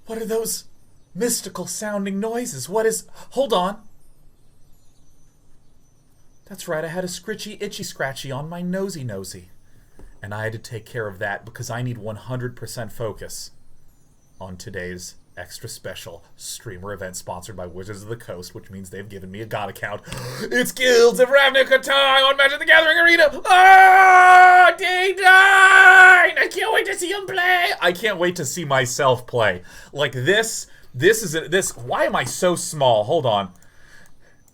What are those mystical sounding noises? What is... Hold on. That's right, I had a scritchy, itchy, scratchy on my nosy. And I had to take care of that because I need 100% focus on today's extra special streamer event sponsored by Wizards of the Coast, which means they've given me a god account. It's Guilds of Ravnica time on Magic the Gathering Arena! Ah! Day 9! I can't wait to see him play! I can't wait to see myself play. Like this is... Why am I so small? Hold on.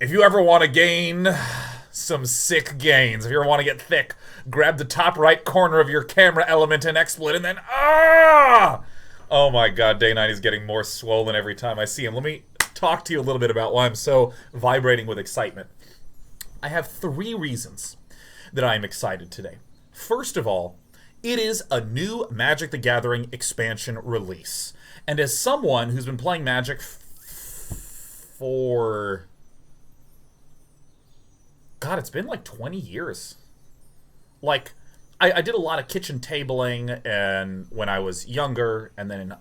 If you ever want to gain some sick gains, if you ever want to get thick, grab the top right corner of your camera element and XSplit, and then oh my god, Day 9 is getting more swollen every time I see him. Let me talk to you a little bit about why I'm so vibrating with excitement. I have 3 reasons that I'm excited today. First of all, it is a new Magic the Gathering expansion release. And as someone who's been playing Magic for... God, it's been like 20 years. Like, I did a lot of kitchen tabling and when I was younger, and then in,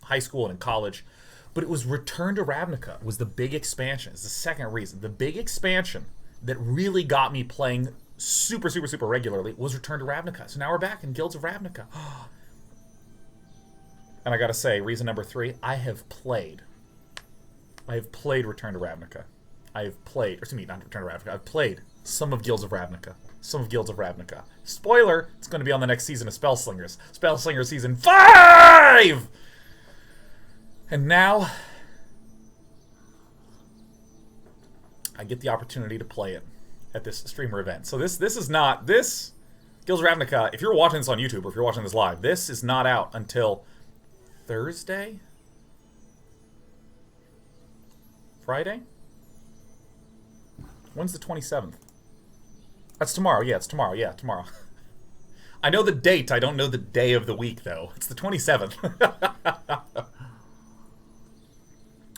high school and in college. But it was Return to Ravnica was the big expansion. It's the second reason. The big expansion that really got me playing super regularly was Return to Ravnica. So now we're back in Guilds of Ravnica. And I gotta say, reason number 3, I have played Return to Ravnica. I've played some of Guilds of Ravnica. Spoiler, it's going to be on the next season of Spellslingers. Spellslinger Season 5! And now, I get the opportunity to play it at this streamer event. So this is not, Guilds of Ravnica, if you're watching this on YouTube or if you're watching this live, this is not out until Thursday? Friday? When's the 27th? That's tomorrow. Yeah, it's tomorrow. Yeah, tomorrow. I know the date. I don't know the day of the week, though. It's the 27th.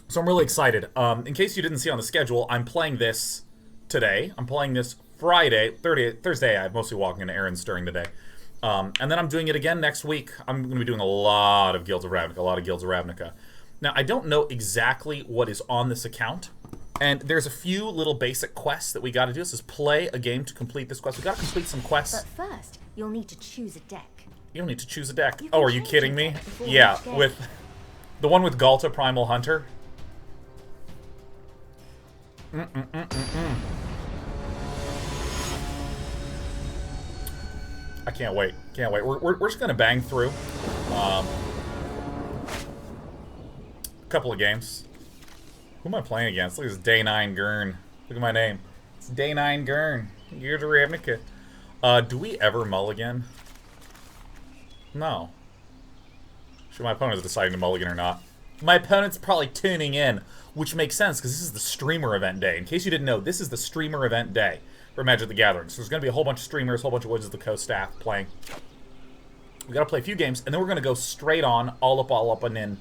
So I'm really excited. In case you didn't see on the schedule, I'm playing this today. I'm playing this Friday. Thursday, I'm mostly walking into errands during the day. And then I'm doing it again next week. I'm going to be doing a lot of Guilds of Ravnica. Now, I don't know exactly what is on this account. And there's a few little basic quests that we got to do. This is play a game to complete this quest. We got to complete some quests. But first, you'll need to choose a deck. You'll need to choose a deck. Oh, are you kidding me? Yeah, with the one with Galta Primal Hunter. I can't wait. Can't wait. We're just gonna bang through a couple of games. Who am I playing against? Look at this Day 9 Gurn. Look at my name. It's Day 9 Gurn. Guilds of Ravnica. Do we ever mulligan? No. Should my opponent is deciding to mulligan or not? My opponent's probably tuning in, which makes sense because this is the streamer event day. In case you didn't know, this is the streamer event day for Magic the Gathering. So there's going to be a whole bunch of streamers, a whole bunch of Wizards of the Coast staff playing. We got to play a few games, and then we're going to go straight on, all up, and in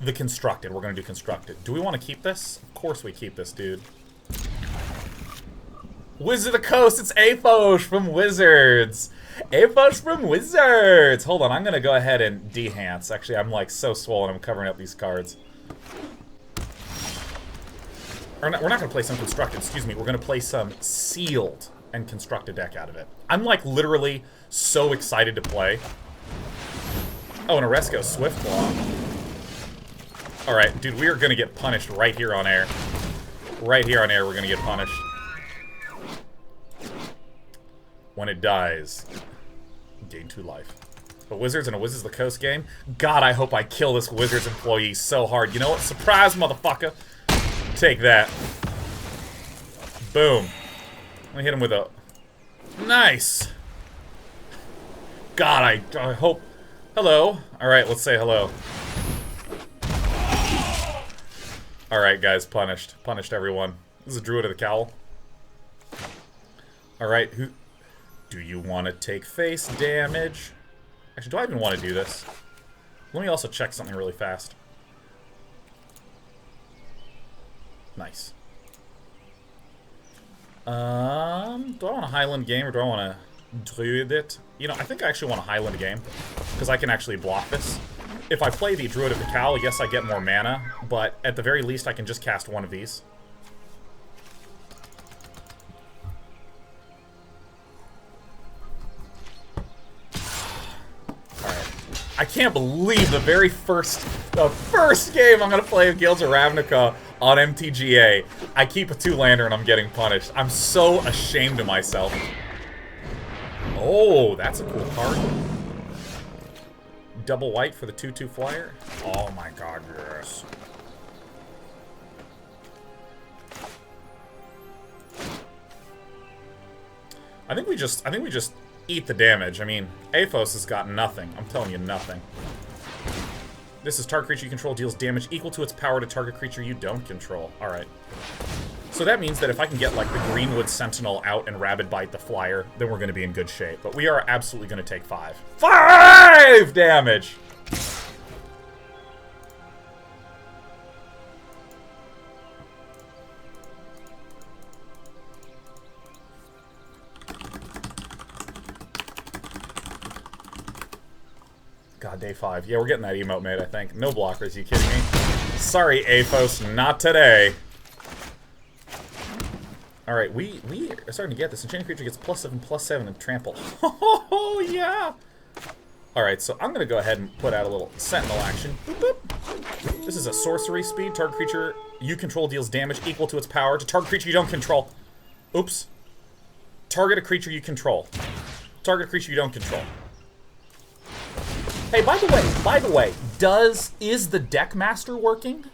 the Constructed. We're going to do Constructed. Do we want to keep this? Of course we keep this, dude. Wizards of the Coast, it's Afosh from Wizards. Afosh from Wizards. Hold on, I'm going to go ahead and dehance. Actually, I'm like so swollen, I'm covering up these cards. We're not going to play some Constructed, excuse me. We're going to play some Sealed and Constructed deck out of it. I'm like literally so excited to play. Oh, and a Resco Swiftclaw. Alright, dude, we are going to get punished right here on air. Right here on air, we're going to get punished. When it dies, gain 2 life. A Wizards and a Wizards of the Coast game? God, I hope I kill this Wizards employee so hard. You know what? Surprise, motherfucker! Take that. Boom. I'm gonna hit him with a... Nice! God, I hope... Hello. Alright, let's say hello. Alright, guys, punished. Punished everyone. This is a Druid of the Cowl. Alright, who... Do you want to take face damage? Actually, do I even want to do this? Let me also check something really fast. Nice. Do I want a Highland game or do I want to Druid it? You know, I think I actually want a Highland game because I can actually block this. if I play the Druid of the Cowl, yes, I get more mana, but at the very least, I can just cast one of these. Alright. I can't believe the first game I'm gonna play of Guilds of Ravnica on MTGA. I keep a 2-lander and I'm getting punished. I'm so ashamed of myself. Oh, that's a cool card. Double white for the 2/2 flyer. Oh my god, yes. I think we just eat the damage. I mean, Aphos has got nothing. I'm telling you, nothing. This is target creature you control deals damage equal to its power to target creature you don't control. Alright. So that means that if I can get, like, the Greenwood Sentinel out and Rabid Bite the Flyer, then we're going to be in good shape. But we are absolutely going to take 5. 5 damage! God, day 5. Yeah, we're getting that emote made, I think. No blockers, you kidding me? Sorry, Aphos, not today. Alright, we are starting to get this. Enchanted creature gets +7/+7 and trample. Oh, yeah! Alright, so I'm going to go ahead and put out a little Sentinel action. Boop, boop. This is a sorcery speed. Target creature you control deals damage equal to its power to target creature you don't control. Oops. Target a creature you control. Target a creature you don't control. Hey, by the way, is the Deckmaster working?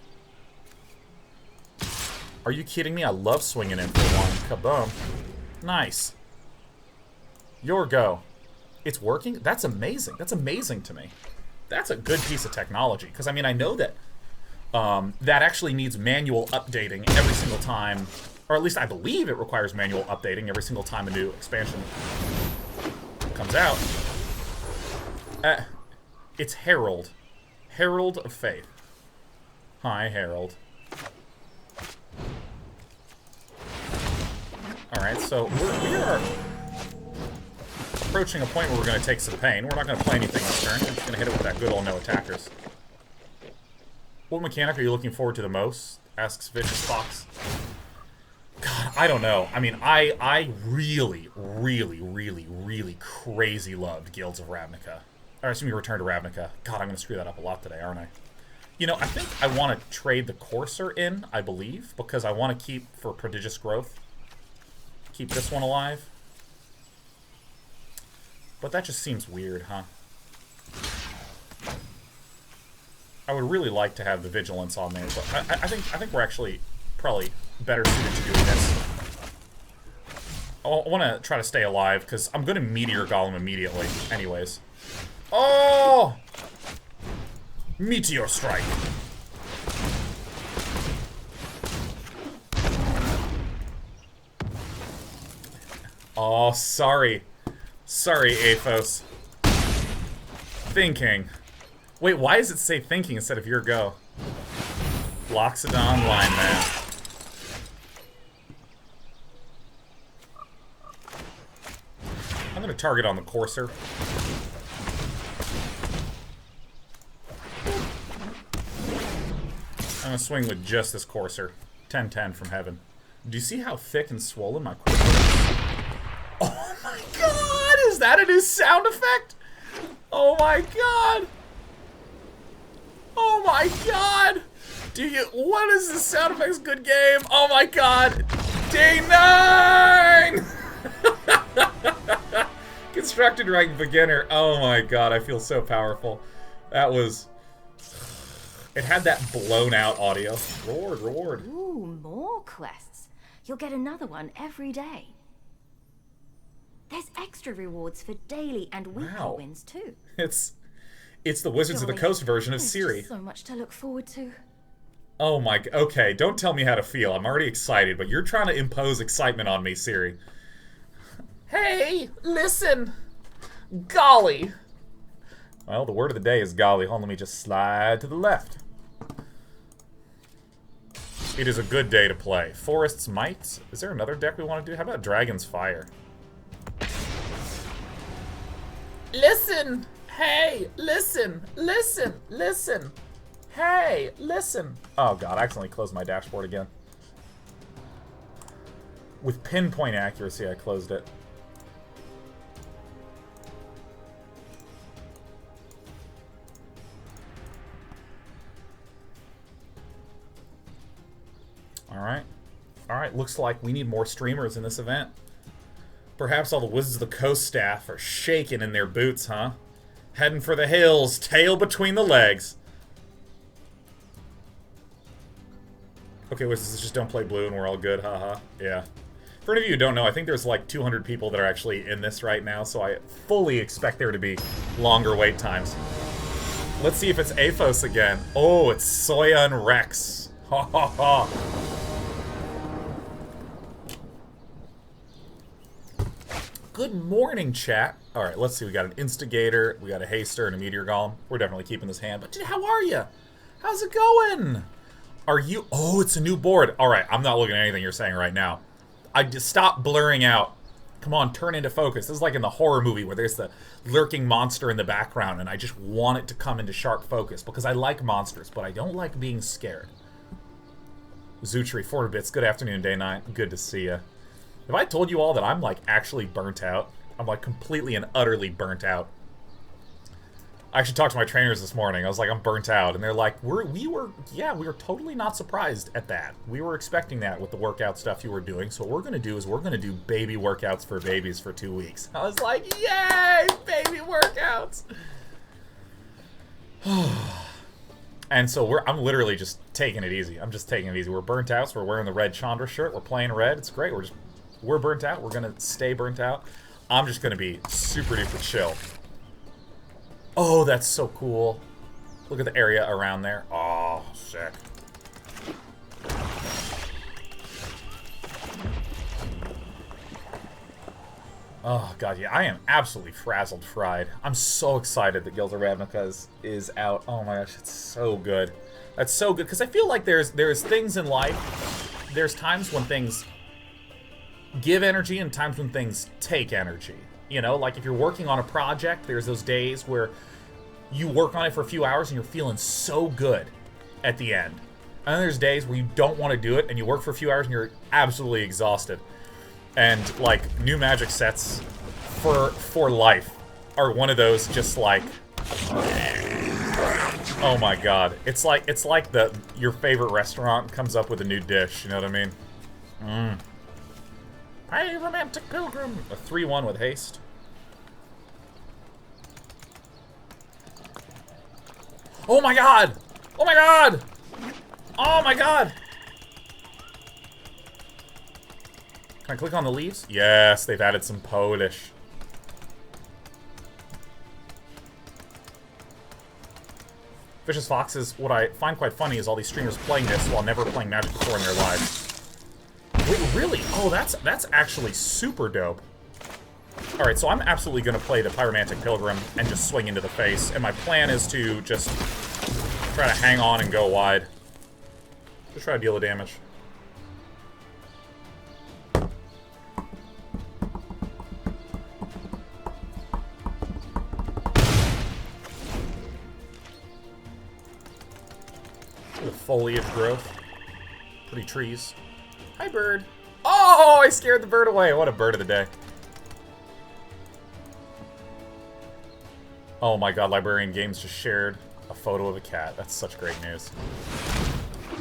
Are you kidding me? I love swinging in for one. Kaboom. Nice. Your go. It's working? That's amazing. That's amazing to me. That's a good piece of technology. Because, I mean, I know that that actually needs manual updating every single time. Or at least I believe it requires manual updating every single time a new expansion comes out. It's Herald. Herald of Faith. Hi, Herald. Alright, so we are approaching a point where we're going to take some pain. We're not going to play anything this turn. We're just going to hit it with that good old no attackers. What mechanic are you looking forward to the most? Asks Vicious Fox. God, I don't know. I mean, I really, really, really, really crazy loved Guilds of Ravnica. Or I assume you return to Ravnica. God, I'm going to screw that up a lot today, aren't I? You know, I think I want to trade the Courser in, I believe, because I want to keep, for Prodigious Growth, keep this one alive. But that just seems weird, huh? I would really like to have the Vigilance on there, but I think we're actually probably better suited to doing this. I want to try to stay alive, because I'm going to Meteor Golem immediately, anyways. Oh! Meteor Strike. Oh, sorry. Sorry, Aphos. Thinking. Wait, why does it say thinking instead of your go? Loxodon Lineman. I'm gonna target on the Courser. I'm gonna swing with just this Courser. 10-10 from heaven. Do you see how thick and swollen my Courser is? Oh my god! Is that a new sound effect? Oh my god! Oh my god! What is this sound effects good game? Oh my god! Day 9! Constructed rank beginner. Oh my god, I feel so powerful. That was... It had that blown out audio. Reward. Ooh, more quests. You'll get another one every day. There's extra rewards for daily and weekly wins too. It's the Wizards of the Coast version of Siri. So much to look forward to. Oh my... Okay, don't tell me how to feel. I'm already excited, but you're trying to impose excitement on me, Siri. Hey, listen! Golly! Well, the word of the day is golly. Hold on, let me just slide to the left. It is a good day to play. Forest's Might. Is there another deck we want to do? How about Dragon's Fire? Listen! Hey, listen, listen, listen. Hey, listen. Oh god, I accidentally closed my dashboard again. With pinpoint accuracy, I closed it. Alright. Alright, looks like we need more streamers in this event. Perhaps all the Wizards of the Coast staff are shaking in their boots, huh? Heading for the hills, tail between the legs. Okay, Wizards just don't play blue and we're all good, haha. Yeah. For any of you who don't know, I think there's like 200 people that are actually in this right now, so I fully expect there to be longer wait times. Let's see if it's Aphos again. Oh, it's Soyan Rex. Ha ha ha. Good morning, chat. Alright, let's see. We got an Instigator, we got a Haster, and a Meteor Golem. We're definitely keeping this hand. But dude, how are you? How's it going? Are you... Oh, it's a new board. Alright, I'm not looking at anything you're saying right now. I just stop blurring out. Come on, turn into focus. This is like in the horror movie where there's the lurking monster in the background and I just want it to come into sharp focus because I like monsters, but I don't like being scared. Zutri, 4 bits. Good afternoon, day 9. Good to see ya. Have I told you all that I'm like actually burnt out? I'm like completely and utterly burnt out. I actually talked to my trainers this morning. I was like, I'm burnt out. And they're like, we were totally not surprised at that. We were expecting that with the workout stuff you were doing. So what we're going to do is we're going to do baby workouts for babies for 2 weeks. I was like, yay, baby workouts. And so I'm literally just taking it easy. I'm just taking it easy. We're burnt out, so we're wearing the red Chandra shirt. We're playing red. It's great. We're burnt out. We're going to stay burnt out. I'm just going to be super duper chill. Oh, that's so cool. Look at the area around there. Oh, sick. Oh, God, yeah. I am absolutely frazzled fried. I'm so excited that Guilds of Ravnica is out. Oh, my gosh, it's so good. That's so good, because I feel like there's things in life, there's times when things give energy and times when things take energy. You know, like if you're working on a project, there's those days where you work on it for a few hours and you're feeling so good at the end. And then there's days where you don't want to do it and you work for a few hours and you're absolutely exhausted. And like new Magic sets for life are one of those just like, oh my god. It's like your favorite restaurant comes up with a new dish, you know what I mean? Hey, Romantic Pilgrim! A 3-1 with haste. Oh my god! Oh my god! Oh my god! Can I click on the leaves? Yes, they've added some Polish. Vicious Foxes, what I find quite funny is all these streamers playing this while never playing Magic before in their lives. Wait, really? Oh, that's actually super dope. Alright, so I'm absolutely going to play the Pyromantic Pilgrim and just swing into the face. And my plan is to just try to hang on and go wide. Just try to deal the damage. The foliage growth. Pretty trees. Hi, bird. Oh, I scared the bird away. What a bird of the day. Oh my god, Librarian Games just shared a photo of a cat. That's such great news.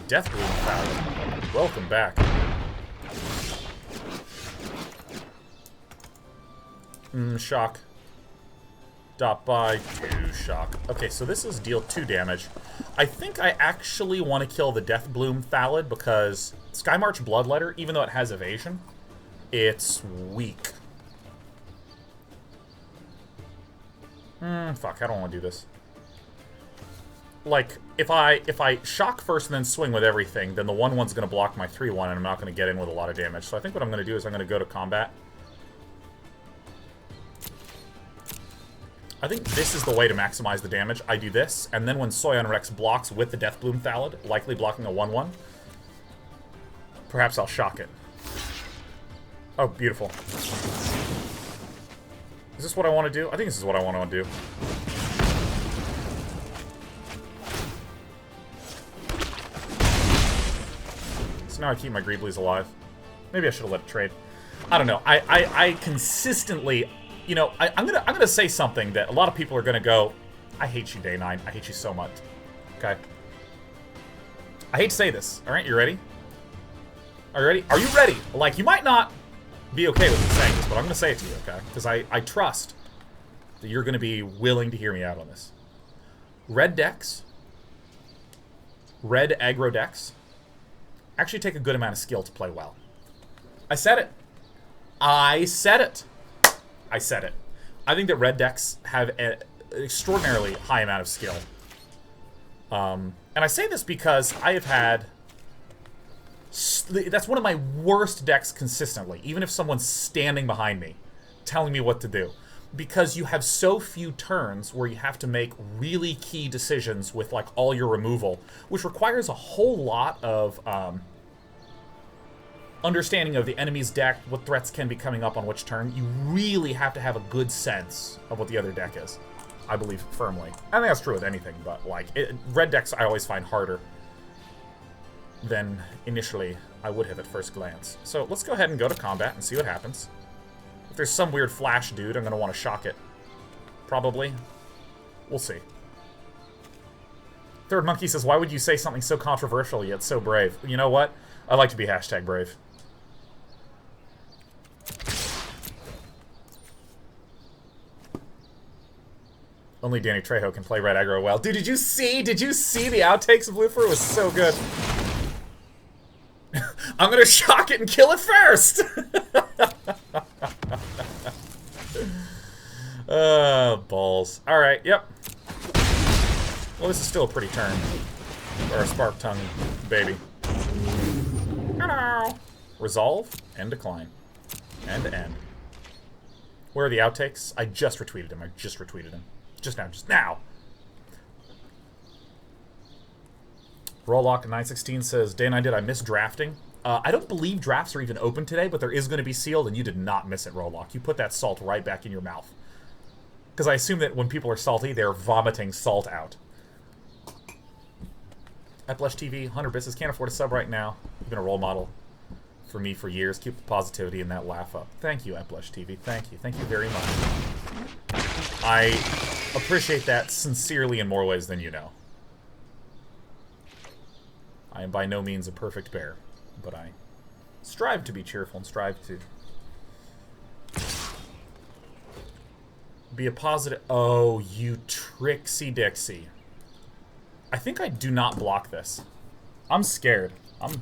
Deathbloom Foul. Welcome back. Shock. Dot by 2 shock. Okay, so this is deal 2 damage. I think I actually want to kill the Deathbloom Thallid because Skymarch Bloodletter, even though it has evasion, it's weak. Fuck, I don't want to do this. Like, if I shock first and then swing with everything, then the 1/1's going to block my 3/1 and I'm not going to get in with a lot of damage. So I think what I'm going to do is I'm going to go to combat. I think this is the way to maximize the damage. I do this, and then when Soyan Rex blocks with the Deathbloom Thallid, likely blocking a 1/1, perhaps I'll shock it. Oh, beautiful. Is this what I want to do? I think this is what I want to do. so now I keep my Greeblies alive. Maybe I should have let it trade. I don't know. I consistently, you know, I'm gonna say something that a lot of people are gonna go, I hate you, Day 9. I hate you so much. Okay. I hate to say this. All right, you ready? Are you ready? Are you ready? Like, you might not be okay with me saying this, but I'm gonna say it to you, okay? Because I trust that you're gonna be willing to hear me out on this. Red decks, red aggro decks, actually take a good amount of skill to play well. I said it. I said it. I said it. I think that red decks have an extraordinarily high amount of skill. And I say this because I have had... That's one of my worst decks consistently, even if someone's standing behind me, telling me what to do. Because you have so few turns where you have to make really key decisions with, like, all your removal, which requires a whole lot of, understanding of the enemy's deck, what threats can be coming up on which turn. You really have to have a good sense of what the other deck is. I believe firmly. I think that's true with anything, but, like, red decks I always find harder than initially I would have at first glance. So let's go ahead and go to combat and see what happens. If there's some weird flash dude, I'm going to want to shock it. Probably. We'll see. Third Monkey says, why would you say something so controversial yet so brave? You know what? I like to be #brave. Only Danny Trejo can play red aggro well. Dude, did you see the outtakes of Lufer? It was so good. I'm gonna shock it and kill it first! Balls. Alright, yep. Well, this is still a pretty turn. Or a spark tongue baby. Hello! Resolve and decline. And end. Where are the outtakes? I just retweeted him. Just now. Rollock 916 says, Day 9, did I miss drafting? I don't believe drafts are even open today, but there is going to be sealed, and you did not miss it, Rollock. You put that salt right back in your mouth. Because I assume that when people are salty, they're vomiting salt out. At Blush TV, 100 bits, can't afford a sub right now. You've been a role model for me for years. Keep the positivity and that laugh up. Thank you, at Blush TV. Thank you. Thank you very much. I appreciate that sincerely in more ways than you know. I am by no means a perfect bear, but I strive to be cheerful and strive to be a positive... Oh, you tricksy Dixie. I think I do not block this. I'm scared. I'm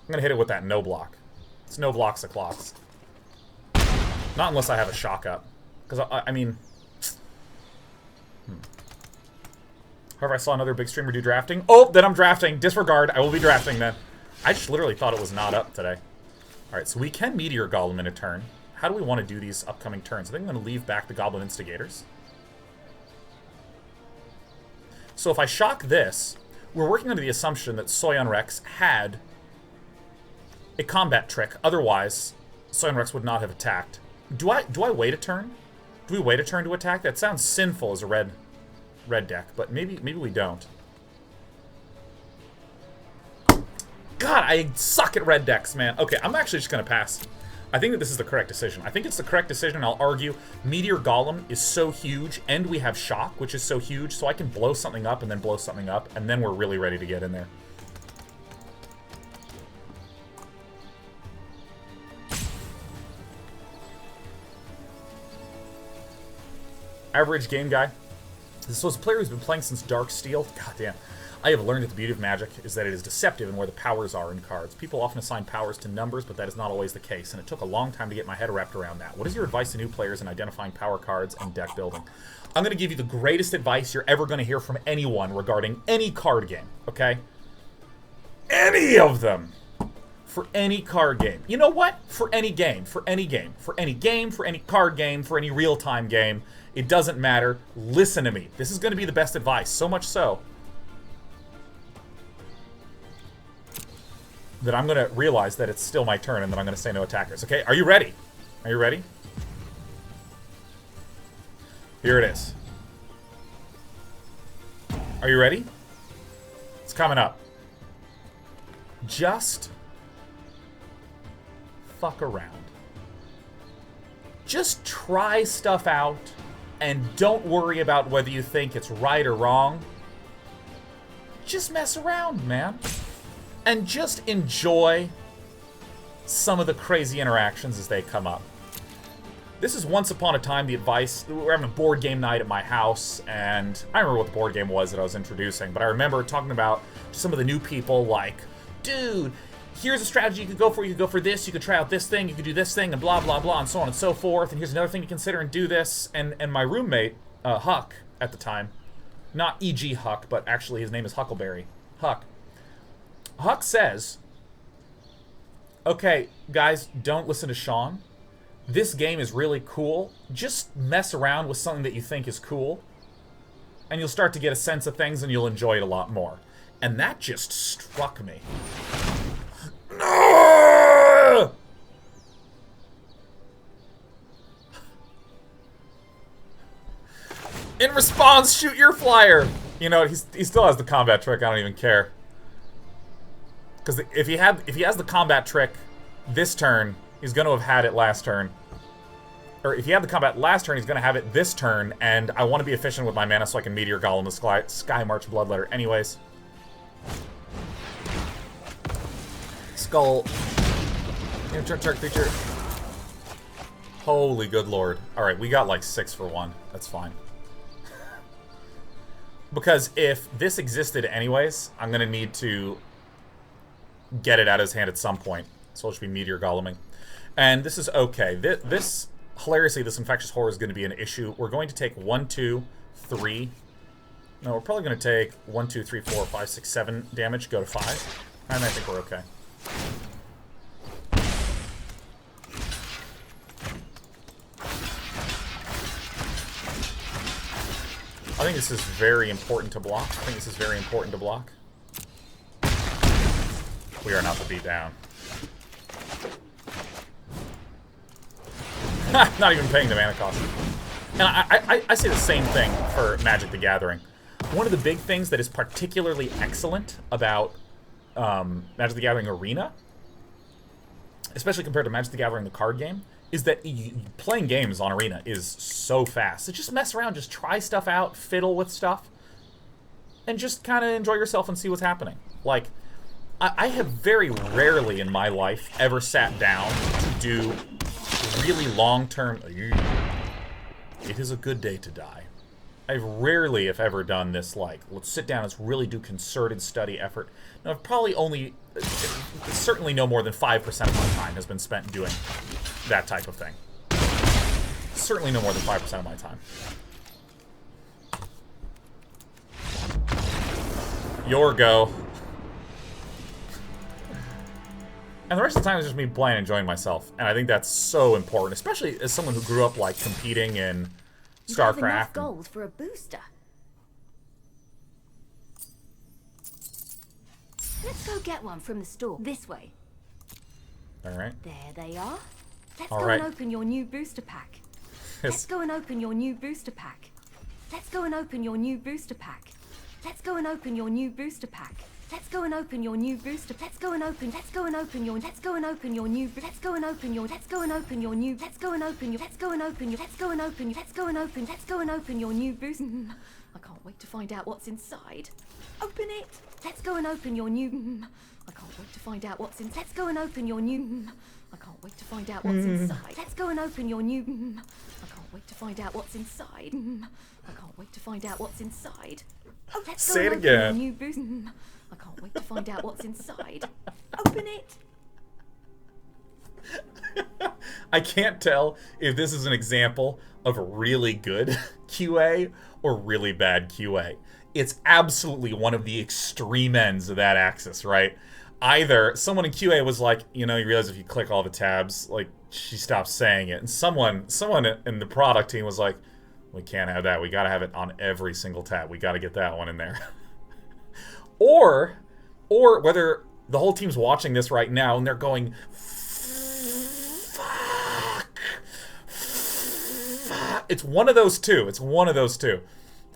gonna hit it with that no block. It's no blocks o'clocks. Not unless I have a shock up. Because, I mean... However, I saw another big streamer do drafting. Oh, then I'm drafting. Disregard. I will be drafting then. I just literally thought it was not up today. Alright, so we can Meteor Golem in a turn. How do we want to do these upcoming turns? I think I'm going to leave back the Goblin Instigators. So if I shock this, we're working under the assumption that Soyon Rex had a combat trick. Otherwise, Soyon Rex would not have attacked. Do I wait a turn? Do we wait a turn to attack? That sounds sinful as a red deck, but maybe we don't. God, I suck at red decks, man. Okay, I'm actually just gonna pass. I think that this is the correct decision. I think it's the correct decision, and I'll argue Meteor Golem is so huge, and we have Shock, which is so huge, so I can blow something up and then blow something up, and then we're really ready to get in there. Average game guy. This was a player who's been playing since Dark Steel. God damn. I have learned that the beauty of Magic is that it is deceptive in where the powers are in cards. People often assign powers to numbers, but that is not always the case, and it took a long time to get my head wrapped around that. What is your advice to new players in identifying power cards and deck building? I'm going to give you the greatest advice you're ever going to hear from anyone regarding any card game, okay? Any of them! For any card game. You know what? For any game. For any game. For any game. For any card game. For any real-time game. It doesn't matter. Listen to me. This is going to be the best advice. So much so that I'm going to realize that it's still my turn and that I'm going to say no attackers. Okay? Are you ready? Are you ready? Here it is. Are you ready? It's coming up. Just fuck around. Just try stuff out, and don't worry about whether you think it's right or wrong. Just mess around, man. And just enjoy some of the crazy interactions as they come up. This is once upon a time the advice. We're having a board game night at my house, and I remember what the board game was that I was introducing, but I remember talking about some of the new people like, dude, here's a strategy you could go for. You could go for this, you could try out this thing, you could do this thing, and blah, blah, blah, and so on and so forth, and here's another thing to consider and do this. And my roommate, Huck, at the time, not E.G. Huck, but actually his name is Huckleberry. Huck says, okay, guys, don't listen to Sean. This game is really cool. Just mess around with something that you think is cool, and you'll start to get a sense of things, and you'll enjoy it a lot more. And that just struck me. No! In response, shoot your flyer. You know, he still has the combat trick. I don't even care. Because if he has the combat trick this turn, he's going to have had it last turn. Or if he had the combat last turn, he's going to have it this turn, and I want to be efficient with my mana so I can Meteor Golem the Sky March Bloodletter. Anyways. Skull. Target creature. Holy good lord. Alright, we got like 6 for 1. That's fine. Because if this existed anyways, I'm going to need to get it out of his hand at some point. So I'll just be Meteor Goleming. And this is okay. This hilariously, this Infectious Horror is going to be an issue. We're going to take 1, 2, 3. No, we're probably going to take 1, 2, 3, 4, 5, 6, 7 damage, go to 5. And I think we're okay. I think this is very important to block. We are not the beat down. Not even paying the mana cost. And I say the same thing for Magic the Gathering. One of the big things that is particularly excellent about Magic the Gathering Arena, especially compared to Magic the Gathering the card game, is that playing games on Arena is so fast. So just mess around, just try stuff out, fiddle with stuff, and just kind of enjoy yourself and see what's happening. Like, I have very rarely in my life ever sat down to do really long-term... It is a good day to die. I've rarely, if ever, done this, like, let's sit down, let's really do concerted study effort. Now, I've probably only... certainly no more than 5% of my time has been spent doing that type of thing. Certainly no more than 5% of my time. Your go. And the rest of the time is just me playing and enjoying myself. And I think that's so important, especially as someone who grew up, like, competing in StarCraft. You have enough gold for a booster. Let's go get one from the store. This way. Alright. There they are. Let's go and open your new booster pack. Let's go and open your new booster pack. Let's go and open your new booster pack. Let's go and open your new booster pack. Let's go and open your new booster. Let's go and open your new. Let's go and open your new. Let's go and open your new booster. I can't wait to find out what's inside. Open it. Let's go and open your new. I can't wait to find out what's in. Let's go and open your new. I can't wait to find out what's inside. Let's go and open your new. I can't wait to find out what's inside. I can't wait to find out what's inside. Oh, let's Say go it and again. open your new boost. I can't wait to find out what's inside. Open it. I can't tell if this is an example of really good QA or really bad QA. It's absolutely one of the extreme ends of that axis, right? Either someone in QA was like, you know, you realize if you click all the tabs, like, she stops saying it. And someone in the product team was like, we can't have that. We gotta have it on every single tab. We gotta get that one in there. Or whether the whole team's watching this right now and they're going, fuck. It's one of those two.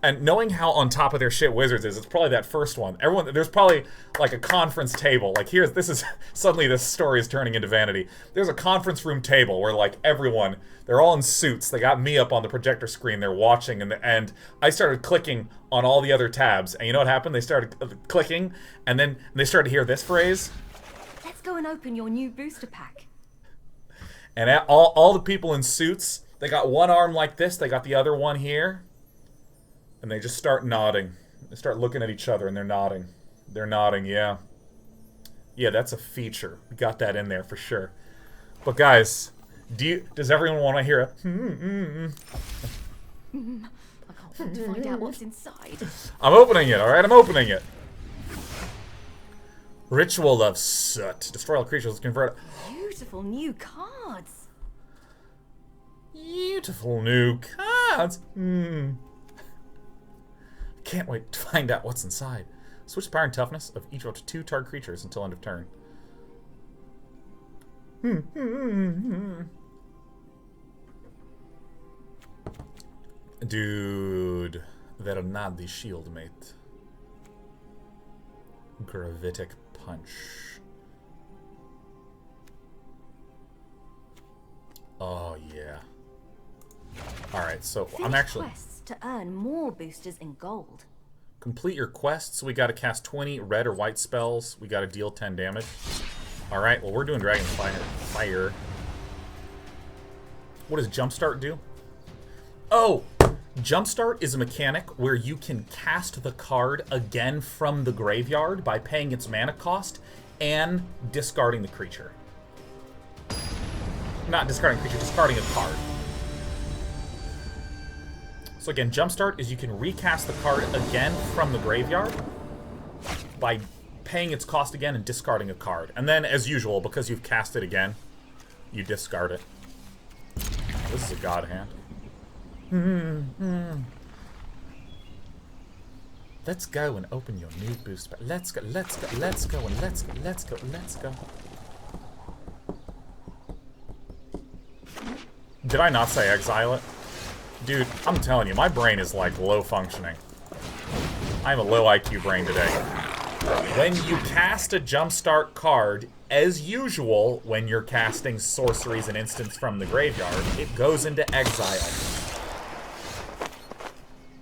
And knowing how on top of their shit Wizards is, it's probably that first one. Everyone, there's probably like a conference table. Like this is, suddenly this story is turning into vanity. There's a conference room table where like everyone, they're all in suits. They got me up on the projector screen. They're watching, and I started clicking on all the other tabs. And you know what happened? They started clicking, and then they started to hear this phrase. Let's go and open your new booster pack. And all the people in suits, they got one arm like this. They got the other one here. And they just start nodding. They start looking at each other and they're nodding. They're nodding, yeah. Yeah, that's a feature. We got that in there for sure. But guys, does everyone want to hear a I can't wait to find out what's inside. I'm opening it, alright? I'm opening it. Ritual of Soot. Destroy all creatures, convert. Beautiful new cards. Beautiful new cards. Can't wait to find out what's inside. Switch power and toughness of each up to 2 target creatures until end of turn. Dude, they're not the shield, mate. Gravitic Punch. Oh, yeah. Alright, so I'm actually... quests to earn more boosters in gold. Complete your quests. We gotta cast 20 red or white spells. We gotta deal 10 damage. Alright, well we're doing Dragon Fire. What does Jumpstart do? Oh! Jumpstart is a mechanic where you can cast the card again from the graveyard by paying its mana cost and discarding the creature. Not discarding the creature, discarding a card. So again, Jumpstart is you can recast the card again from the graveyard by paying its cost again and discarding a card. And then, as usual, because you've cast it again, you discard it. This is a god hand. Let's go and open your new boost pack. Let's go, and let's go. Did I not say exile it? Dude, I'm telling you, my brain is like low functioning. I have a low IQ brain today. When you cast a Jumpstart card, as usual, when you're casting sorceries and instants from the graveyard, it goes into exile.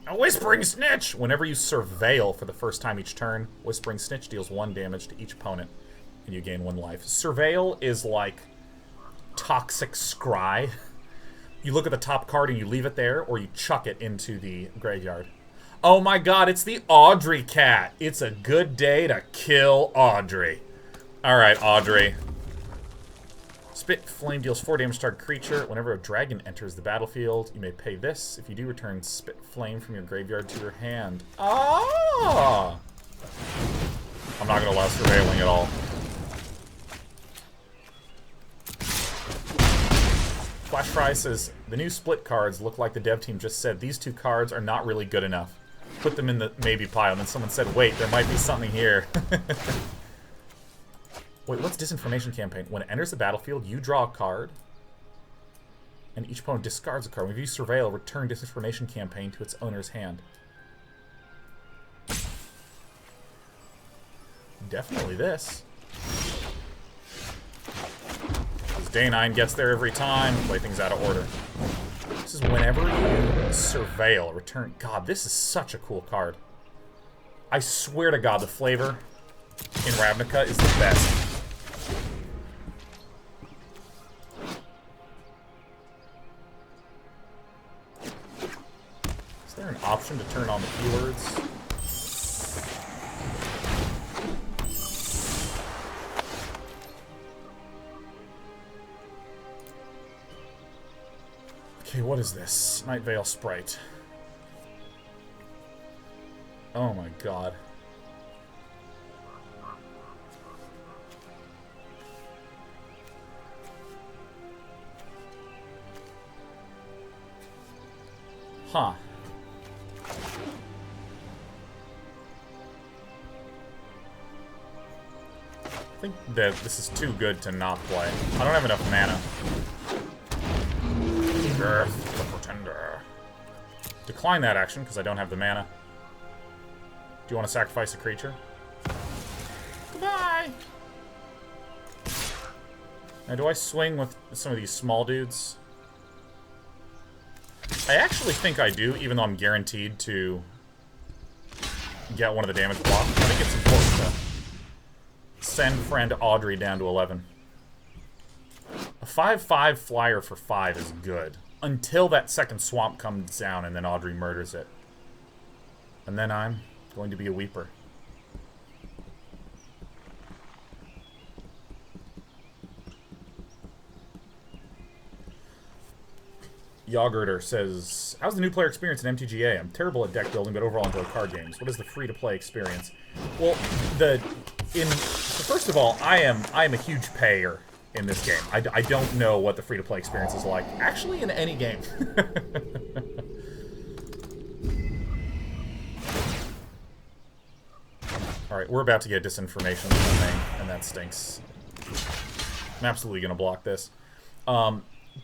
A Whispering Snitch! Whenever you surveil for the first time each turn, Whispering Snitch deals 1 damage to each opponent, and you gain 1 life. Surveil is like Toxic Scry. You look at the top card and you leave it there, or you chuck it into the graveyard. Oh my god, it's the Audrey cat! It's a good day to kill Audrey. Alright, Audrey. Spit Flame deals 4 damage to target creature. Whenever a dragon enters the battlefield, you may pay this. If you do, return Spit Flame from your graveyard to your hand. Ah! I'm not gonna allow surveilling at all. Flash Fry says, the new split cards look like the dev team just said, these 2 cards are not really good enough. Put them in the maybe pile. And then someone said, wait, there might be something here. Wait, what's Disinformation Campaign? When it enters the battlefield, you draw a card, and each opponent discards a card. When you surveil, return Disinformation Campaign to its owner's hand. Definitely this. Day 9 gets there every time. Play things out of order. This is whenever you surveil, return. God, this is such a cool card. I swear to God, the flavor in Ravnica is the best. Is there an option to turn on the keywords? Okay, what is this? Night Veil Sprite. Oh my god. Huh. I think that this is too good to not play. I don't have enough mana. Earth, the Pretender. decline that action because I don't have the mana. Do you want to sacrifice a creature? Goodbye! Now, do I swing with some of these small dudes? I actually think I do, even though I'm guaranteed to get one of the damage blocks. I think it's important to send friend Audrey down to 11. A 5/5 flyer for 5 is good. Until that second swamp comes down and then Audrey murders it. And then I'm going to be a weeper. Yogurter says, how's the new player experience in MTGA? I'm terrible at deck building, but overall enjoy card games. What is the free-to-play experience? Well, first of all, I am a huge payer in this game. I don't know what the free-to-play experience is like, actually, in any game. Alright, we're about to get disinformation and that stinks. I'm absolutely going to block this.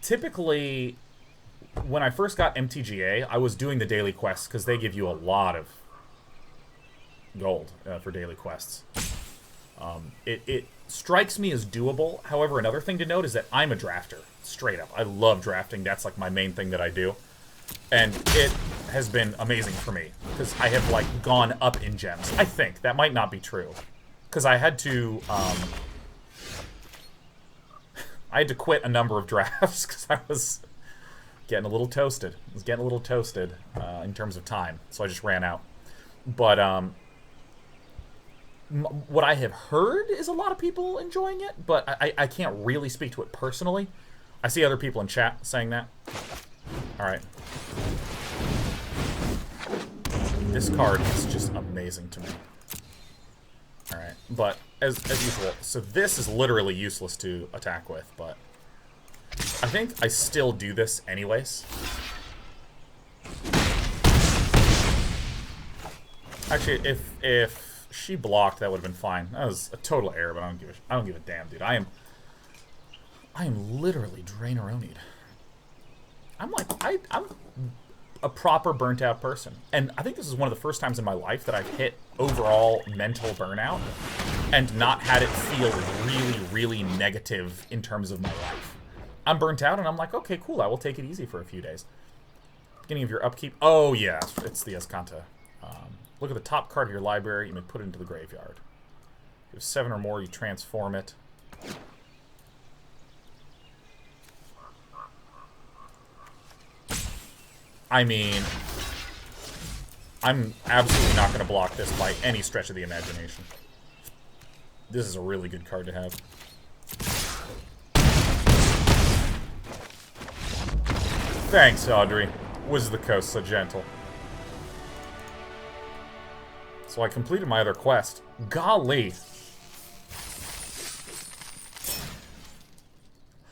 Typically, when I first got MTGA, I was doing the daily quests, because they give you a lot of gold for daily quests. It strikes me as doable. However, another thing to note is that I'm a drafter, straight up. I love drafting. That's like my main thing that I do. And it has been amazing for me, because I have like gone up in gems. I think. That might not be true. Because I had to quit a number of drafts, because I was getting a little toasted. I was getting a little toasted in terms of time, so I just ran out. But what I have heard is a lot of people enjoying it, but I can't really speak to it personally. I see other people in chat saying that. Alright. This card is just amazing to me. Alright, but as usual, so this is literally useless to attack with, but I think I still do this anyways. Actually, if she blocked, that would have been fine. That was a total error, but I don't give a damn, dude. I am literally Draineroni'd. I'm a proper burnt out person. And I think this is one of the first times in my life that I've hit overall mental burnout and not had it feel really, really negative in terms of my life. I'm burnt out and I'm like, okay, cool, I will take it easy for a few days. Beginning of your upkeep. Oh, yeah, it's the Escanta. Look at the top card of your library, you may put it into the graveyard. If you have 7 or more, you transform it. I mean, I'm absolutely not going to block this by any stretch of the imagination. This is a really good card to have. Thanks, Audrey. Was the coast so gentle? So I completed my other quest. Golly!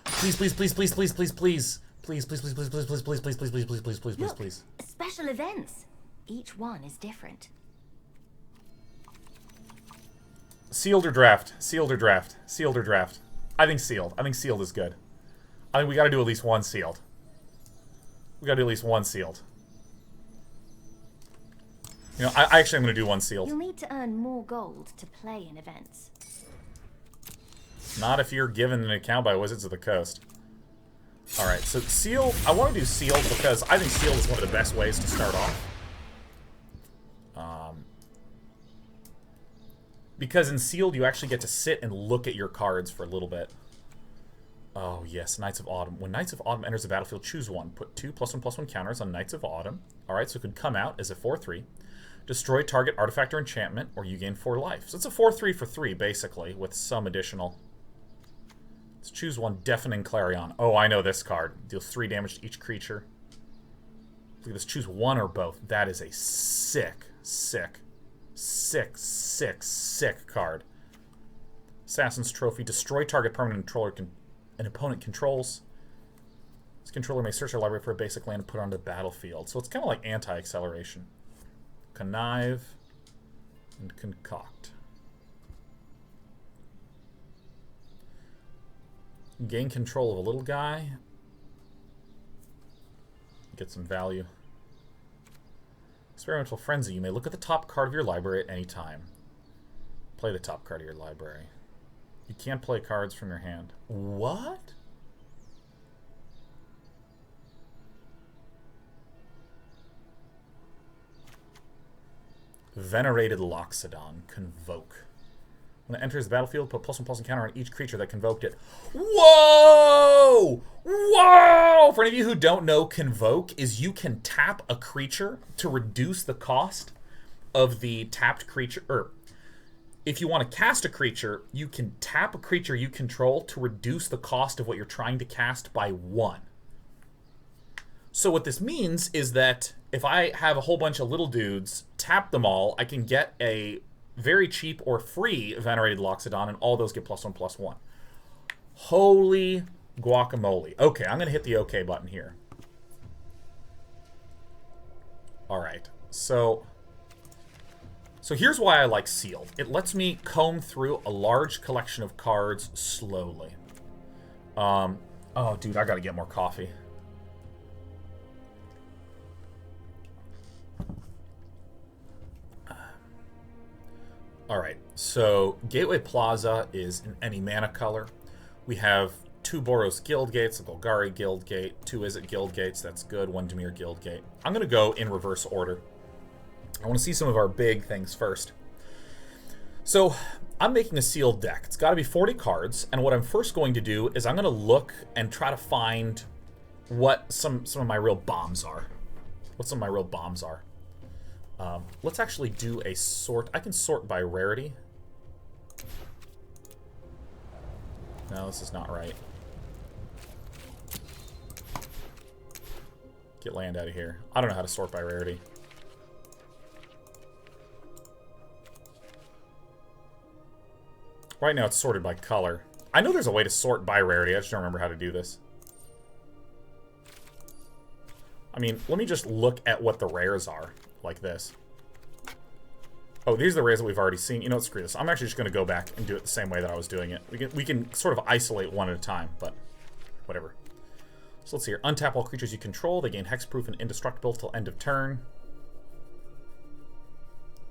Please, please, please, please, please, please, please. Please, please, please, please, please, please, please, please, please, please, please, please, please, please, please. Special events. Each one is different. Sealed or draft? Sealed or draft? Sealed or draft? I think sealed. I think sealed is good. I think we gotta do at least one sealed. We gotta do at least one sealed. You know, I actually am gonna do one sealed. You'll need to earn more gold to play in events. Not if you're given an account by Wizards of the Coast. Alright, so sealed, I want to do sealed because I think sealed is one of the best ways to start off. Because in sealed, you actually get to sit and look at your cards for a little bit. Oh, yes, Knights of Autumn. When Knights of Autumn enters the battlefield, choose one. Put 2 +1/+1 counters on Knights of Autumn. Alright, so it could come out as a 4/3. Destroy target artifact or enchantment, or you gain 4 life. So it's a 4/3 for 3, basically, with some additional. Let's choose one. Deafening Clarion. Oh, I know this card. Deals 3 damage to each creature. Look at this. Choose one or both. That is a sick, sick, sick, sick, sick card. Assassin's Trophy. Destroy target permanent controller an opponent controls. This controller may search their library for a basic land and put it onto the battlefield. So it's kind of like anti-acceleration. Connive and Concoct. Gain control of a little guy. Get some value. Experimental Frenzy. You may look at the top card of your library at any time. Play the top card of your library. You can't play cards from your hand. What? Venerated Loxodon. Convoke. When it enters the battlefield, put +1/+1 counter on each creature that convoked it. Whoa! Whoa! For any of you who don't know, Convoke is you can tap a creature to reduce the cost of the tapped creature. Or, if you want to cast a creature, you can tap a creature you control to reduce the cost of what you're trying to cast by 1. So what this means is that if I have a whole bunch of little dudes, tap them all, I can get a very cheap or free Venerated Loxodon, and all those get +1/+1. Holy guacamole. Okay, I'm going to hit the OK button here. Alright, so here's why I like Sealed. It lets me comb through a large collection of cards slowly. Oh, dude, I got to get more coffee. Alright, so Gateway Plaza is in any mana color. We have 2 Boros Guild Gates, a Golgari Guild Gate, 2 Izzet Guild Gates, that's good, 1 Dimir Guild Gate. I'm going to go in reverse order. I want to see some of our big things first. So, I'm making a sealed deck. It's got to be 40 cards, and what I'm first going to do is I'm going to look and try to find what some of my real bombs are. What some of my real bombs are. Let's actually do a sort. I can sort by rarity. No, this is not right. Get land out of here. I don't know how to sort by rarity. Right now it's sorted by color. I know there's a way to sort by rarity. I just don't remember how to do this. I mean, let me just look at what the rares are. Like this. Oh, these are the rares that we've already seen. You know what, screw this. I'm actually just going to go back and do it the same way that I was doing it. We can sort of isolate one at a time, but whatever. So let's see here. Untap all creatures you control. They gain hexproof and indestructible till end of turn.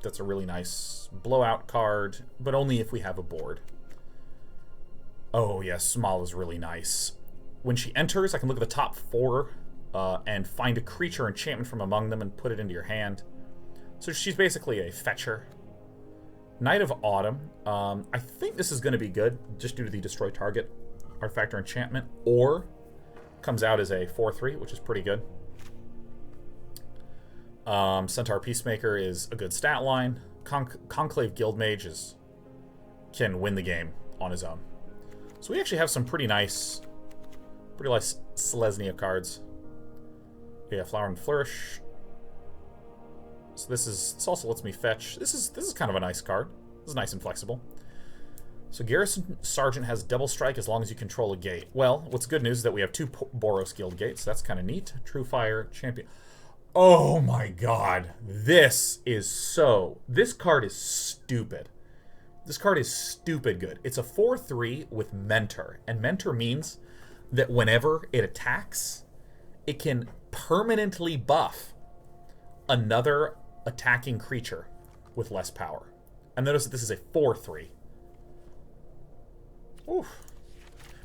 That's a really nice blowout card, but only if we have a board. Oh, yes, Small is really nice. When she enters, I can look at the top 4 and find a creature enchantment from among them and put it into your hand. So she's basically a fetcher. Knight of Autumn. I think this is going to be good, just due to the destroy target artifact or enchantment, or comes out as a 4/3, which is pretty good. Centaur Peacemaker is a good stat line. Conclave Guildmage can win the game on his own. So we actually have some pretty nice Selesnya cards. Yeah, Flowering Flourish. So this also lets me fetch. This is kind of a nice card. This is nice and flexible. So Garrison Sergeant has double strike as long as you control a gate. Well, what's good news is that we have 2 Boros Guild Gates. That's kind of neat. True Fire Champion. Oh my god. This card is stupid. This card is stupid good. It's a 4/3 with Mentor. And Mentor means that whenever it attacks, it can permanently buff another attacking creature with less power. And notice that this is a 4/3. Oof.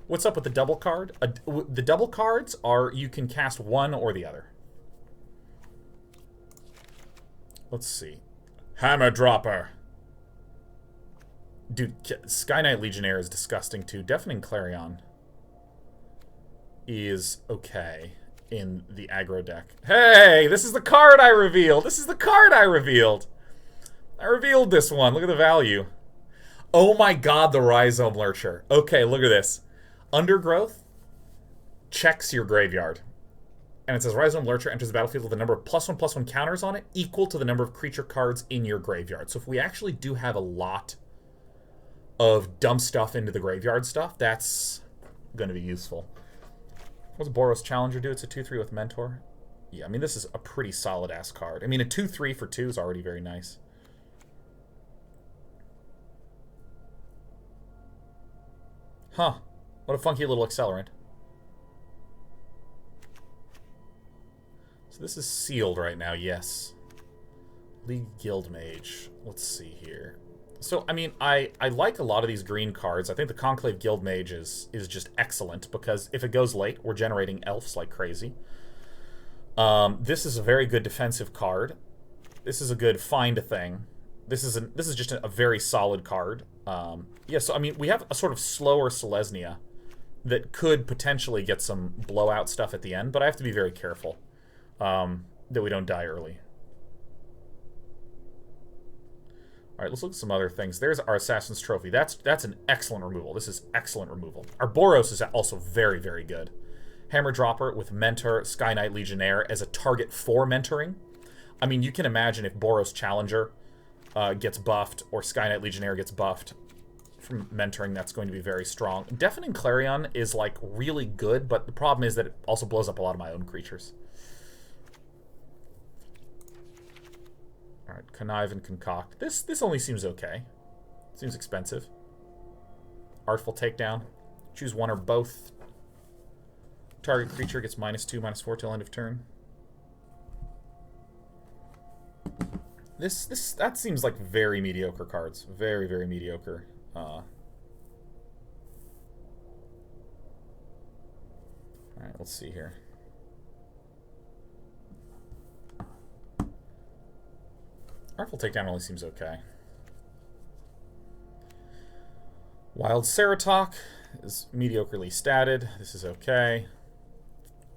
What's up with the double card? The double cards are you can cast one or the other. Let's see. Hammer Dropper. Dude, Sky Knight Legionnaire is disgusting too. Deafening Clarion is okay in the aggro deck. Hey, this is the card I revealed. This is the card I revealed. I revealed this one. Look at the value. Oh my god, the Rhizome Lurcher. Okay, look at this. Undergrowth checks your graveyard. And it says Rhizome Lurcher enters the battlefield with a number of +1/+1 counters on it equal to the number of creature cards in your graveyard. So if we actually do have a lot of dump stuff into the graveyard stuff, that's going to be useful. What's Boros Challenger do? It's a 2/3 with Mentor. Yeah, I mean, this is a pretty solid-ass card. I mean, a 2/3 for 2 is already very nice. Huh. What a funky little accelerant. So this is sealed right now, yes. League Guild Mage. Let's see here. So, I mean, I like a lot of these green cards. I think the Conclave Guild Mage is just excellent, because if it goes late, we're generating elves like crazy. This is a very good defensive card. This is a good find a thing. This is just a very solid card. Yeah, so, I mean, we have a sort of slower Selesnya that could potentially get some blowout stuff at the end, but I have to be very careful that we don't die early. Alright, let's look at some other things. There's our Assassin's Trophy. That's an excellent removal. This is excellent removal. Our Boros is also very, very good. Hammer Dropper with Mentor, Sky Knight Legionnaire as a target for mentoring. I mean, you can imagine if Boros Challenger gets buffed or Sky Knight Legionnaire gets buffed from mentoring, that's going to be very strong. Deafening Clarion is, like, really good, but the problem is that it also blows up a lot of my own creatures. Alright, Connive and Concoct. This only seems okay. Seems expensive. Artful Takedown. Choose one or both. Target creature gets -2, -4 till end of turn. That seems like very mediocre cards. Very, very mediocre. Alright, let's see here. Artful Takedown only seems okay. Wild Ceratok is mediocrely statted. This is okay.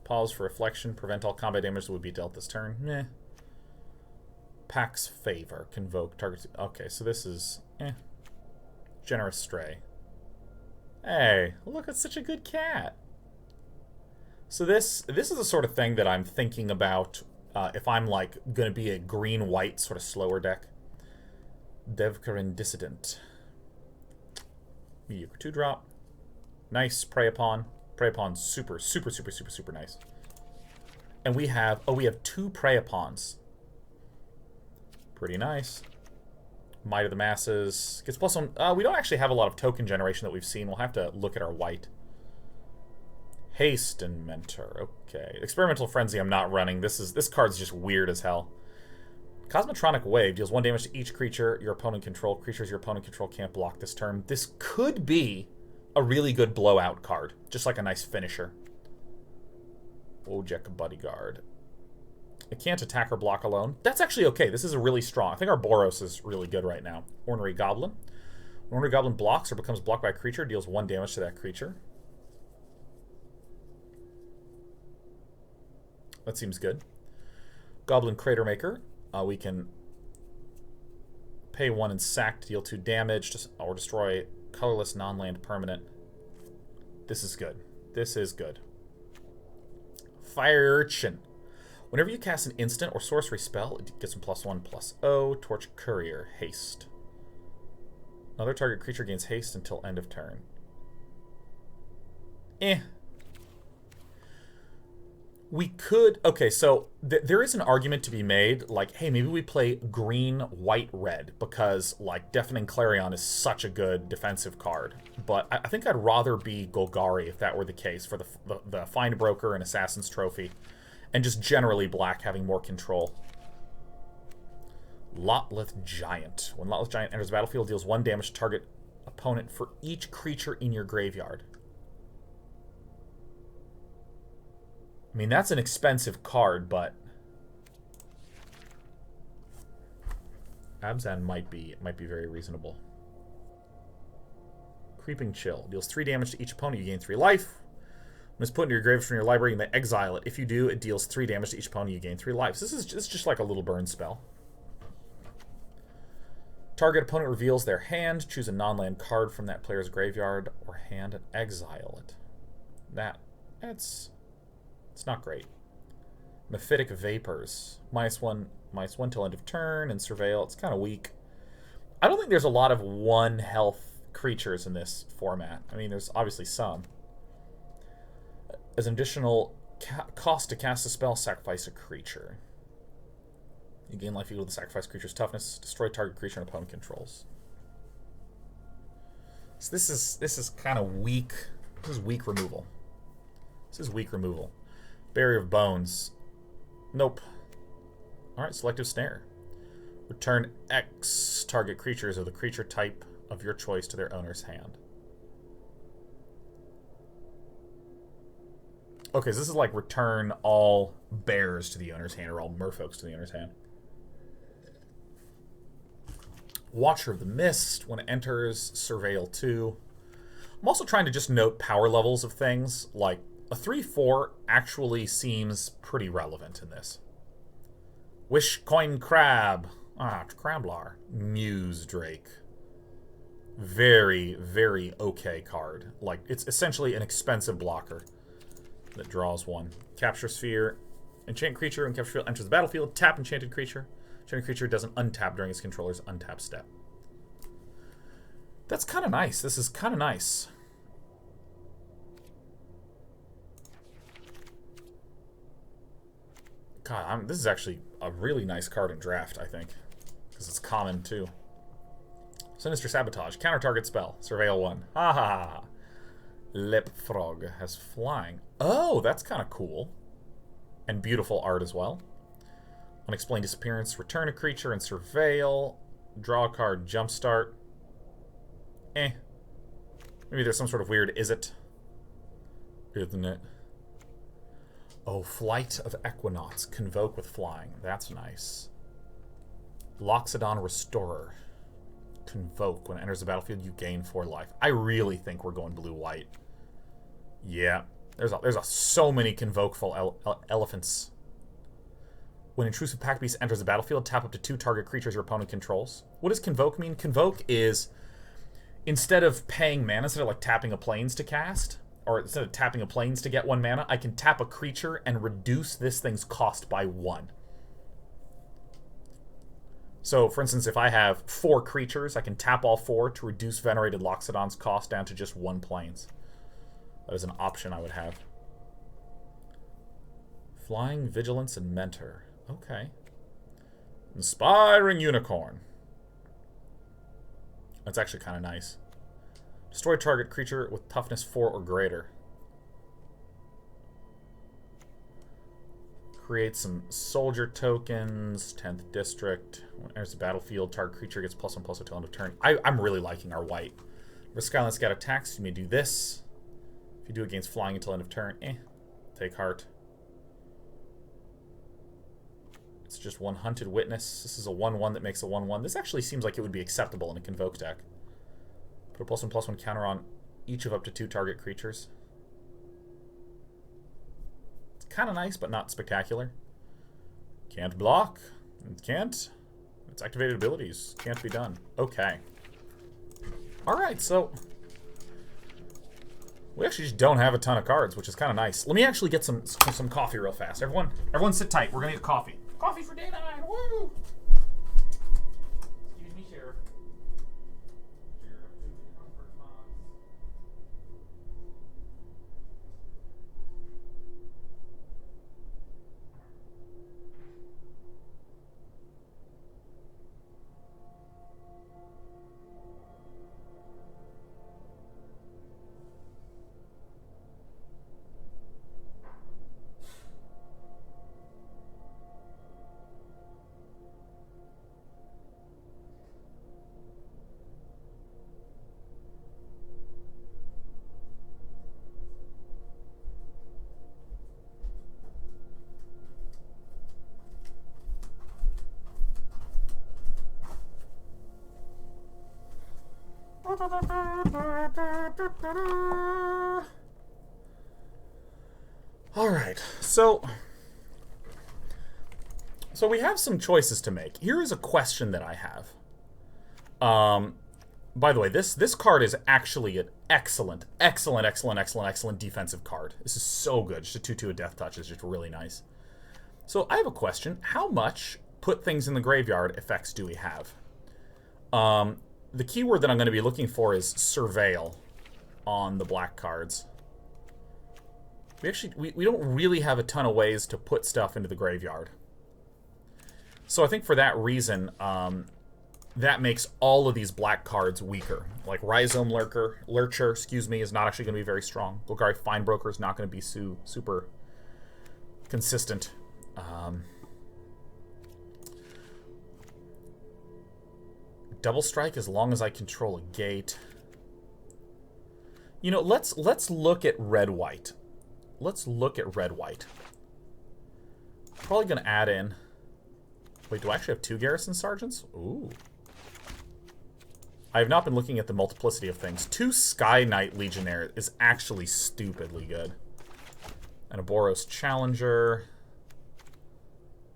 Pause for Reflection. Prevent all combat damage that would be dealt this turn. Meh. Pax Favor. Convoke target. Okay, so this is Generous Stray. Hey, look, it's such a good cat. So this is the sort of thing that I'm thinking about if I'm, like, going to be a green-white sort of slower deck. Devkarin Dissident. Mediocre 2-drop. Nice. Prey Upon. Prey Upon super, super, super, super, super nice. And we have 2 Prey Upons. Pretty nice. Might of the Masses. Gets +1. We don't actually have a lot of token generation that we've seen. We'll have to look at our white. Haste and Mentor. Okay. Experimental Frenzy I'm not running. This card's just weird as hell. Cosmotronic Wave deals 1 damage to each creature your opponent control. Creatures your opponent control can't block this turn. This could be a really good blowout card. Just like a nice finisher. Wojek Bodyguard. It can't attack or block alone. That's actually okay. This is a really strong. I think our Boros is really good right now. Ornery Goblin. When Ornery Goblin blocks or becomes blocked by a creature, deals 1 damage to that creature. That seems good. Goblin Crater Maker. We can pay 1 and sack to deal 2 damage or destroy colorless non-land permanent. This is good. This is good. Fire Urchin. Whenever you cast an instant or sorcery spell, it gets some +1/+0. Torch Courier. Haste. Another target creature gains haste until end of turn. We could... Okay, so there is an argument to be made, like, hey, maybe we play green, white, red, because, like, Deafening Clarion is such a good defensive card. But I think I'd rather be Golgari if that were the case, for the Find Broker and Assassin's Trophy, and just generally black having more control. Lotleth Giant. When Lotleth Giant enters the battlefield, deals 1 damage to target opponent for each creature in your graveyard. I mean, that's an expensive card, but Abzan might be very reasonable. Creeping Chill. Deals 3 damage to each opponent. You gain 3 life. When it's put into your graveyard from your library, you may exile it. If you do, it deals 3 damage to each opponent. You gain 3 lives. This is just like a little burn spell. Target opponent reveals their hand. Choose a non-land card from that player's graveyard or hand and exile it. It's not great. Mephitic Vapors. -1 till end of turn, and Surveil. It's kind of weak. I don't think there's a lot of 1 health creatures in this format. I mean, there's obviously some. As an additional cost to cast a spell, sacrifice a creature. You gain life equal to the sacrifice creature's toughness. Destroy target creature and opponent controls. So this is kind of weak. This is weak removal. This is weak removal. Barrier of Bones. Nope. Alright, Selective Snare. Return X target creatures of the creature type of your choice to their owner's hand. Okay, so this is like return all bears to the owner's hand, or all merfolks to the owner's hand. Watcher of the Mist. When it enters, Surveil 2. I'm also trying to just note power levels of things. Like, a 3-4 actually seems pretty relevant in this. Wish Coin Crab. Ah, Crablar. Muse Drake. Very, very okay card. Like, it's essentially an expensive blocker that draws one. Capture Sphere. Enchant creature. When capture field enters the battlefield, tap enchanted creature. Enchanted creature doesn't untap during its controller's untap step. That's kind of nice. This is kind of nice. God, this is actually a really nice card in draft, I think. Because it's common, too. Sinister Sabotage. Counter target spell. Surveil 1. Ha ha ha. Lipfrog has flying. Oh, that's kind of cool. And beautiful art as well. Unexplained Disappearance. Return a creature and surveil. Draw a card. Jumpstart. Maybe there's some sort of weird is it? Isn't it? Oh, Flight of Equinaughts. Convoke with flying. That's nice. Loxodon Restorer. Convoke. When it enters the battlefield, you gain 4 life. I really think we're going blue-white. Yeah. There's so many Convokeful elephants. When Intrusive Pack Beast enters the battlefield, tap up to 2 target creatures your opponent controls. What does Convoke mean? Convoke is, instead of paying mana, instead of like tapping a planes to cast, or instead of tapping a planes to get 1 mana, I can tap a creature and reduce this thing's cost by 1. So, for instance, if I have 4 creatures, I can tap all 4 to reduce Venerated Loxodon's cost down to just 1 planes. That is an option I would have. Flying, Vigilance, and Mentor. Okay. Inspiring Unicorn. That's actually kind of nice. Destroy target creature with toughness 4 or greater. Create some soldier tokens. 10th district. When it enters the battlefield, target creature gets +1/+1 until end of turn. I'm really liking our white. For Skyline Scout attacks, you may do this. If you do against flying until end of turn, take heart. It's just 1 Hunted Witness. This is a 1/1 that makes a 1/1. This actually seems like it would be acceptable in a Convoke deck. Put a +1/+1 counter on each of up to 2 target creatures. It's kind of nice, but not spectacular. Can't block. It can't. Its activated abilities can't be done. Okay. Alright, so we actually just don't have a ton of cards, which is kind of nice. Let me actually get some coffee real fast. Everyone sit tight. We're going to get coffee. Coffee for day 9. Woo! Excuse me, Sheriff. Alright, so we have some choices to make. Here is a question that I have. By the way, this card is actually an excellent defensive card. This is so good. Just a 2/2 a Death Touch is just really nice. So I have a question. How much put things in the graveyard effects do we have? The keyword that I'm going to be looking for is surveil on the black cards. We don't really have a ton of ways to put stuff into the graveyard. So I think for that reason, that makes all of these black cards weaker. Like Rhizome Lurcher, is not actually going to be very strong. Golgari Finebroker is not going to be super consistent. Double strike as long as I control a gate. You know, let's look at red-white. Let's look at red-white. Probably going to add in... Wait, do I actually have 2 garrison sergeants? Ooh. I have not been looking at the multiplicity of things. 2 Sky Knight Legionnaire is actually stupidly good. And a Boros Challenger.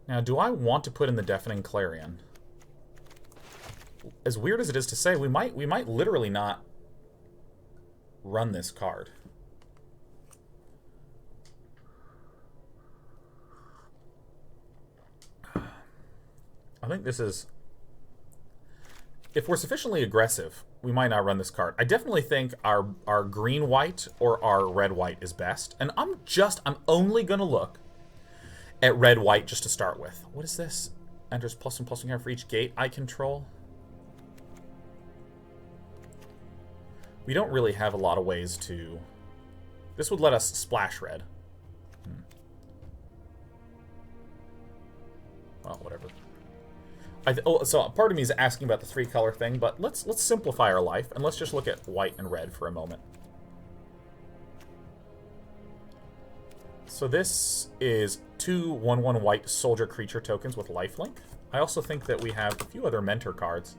Now, do I want to put in the Deafening Clarion? As weird as it is to say, we might literally not run this card. I think this is... If we're sufficiently aggressive, we might not run this card. I definitely think our green-white or our red-white is best. And I'm only going to look at red-white just to start with. What is this? Enters +1/+1 for each gate I control. We don't really have a lot of ways to... This would let us splash red. Well, whatever. So part of me is asking about the 3-color thing, but let's simplify our life, and let's just look at white and red for a moment. So this is 2 1/1 white soldier creature tokens with lifelink. I also think that we have a few other mentor cards.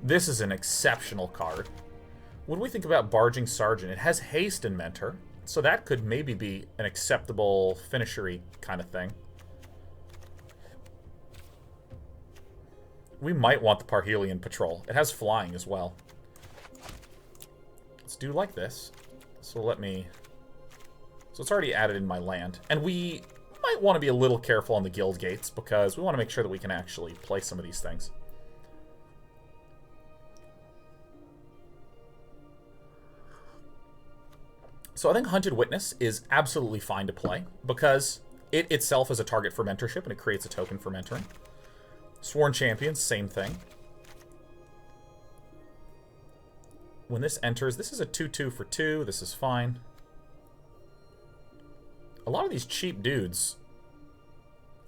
This is an exceptional card. What do we think about Barging Sergeant? It has haste in mentor, so that could maybe be an acceptable finishery kind of thing. We might want the Parhelion Patrol. It has flying as well. Let's do like this. So let me... So it's already added in my land. And we might want to be a little careful on the guild gates, because we want to make sure that we can actually play some of these things. So I think Hunted Witness is absolutely fine to play, because it itself is a target for mentorship, and it creates a token for mentoring. Sworn Champions, same thing. When this enters, this is a 2/2 for 2. This is fine. A lot of these cheap dudes...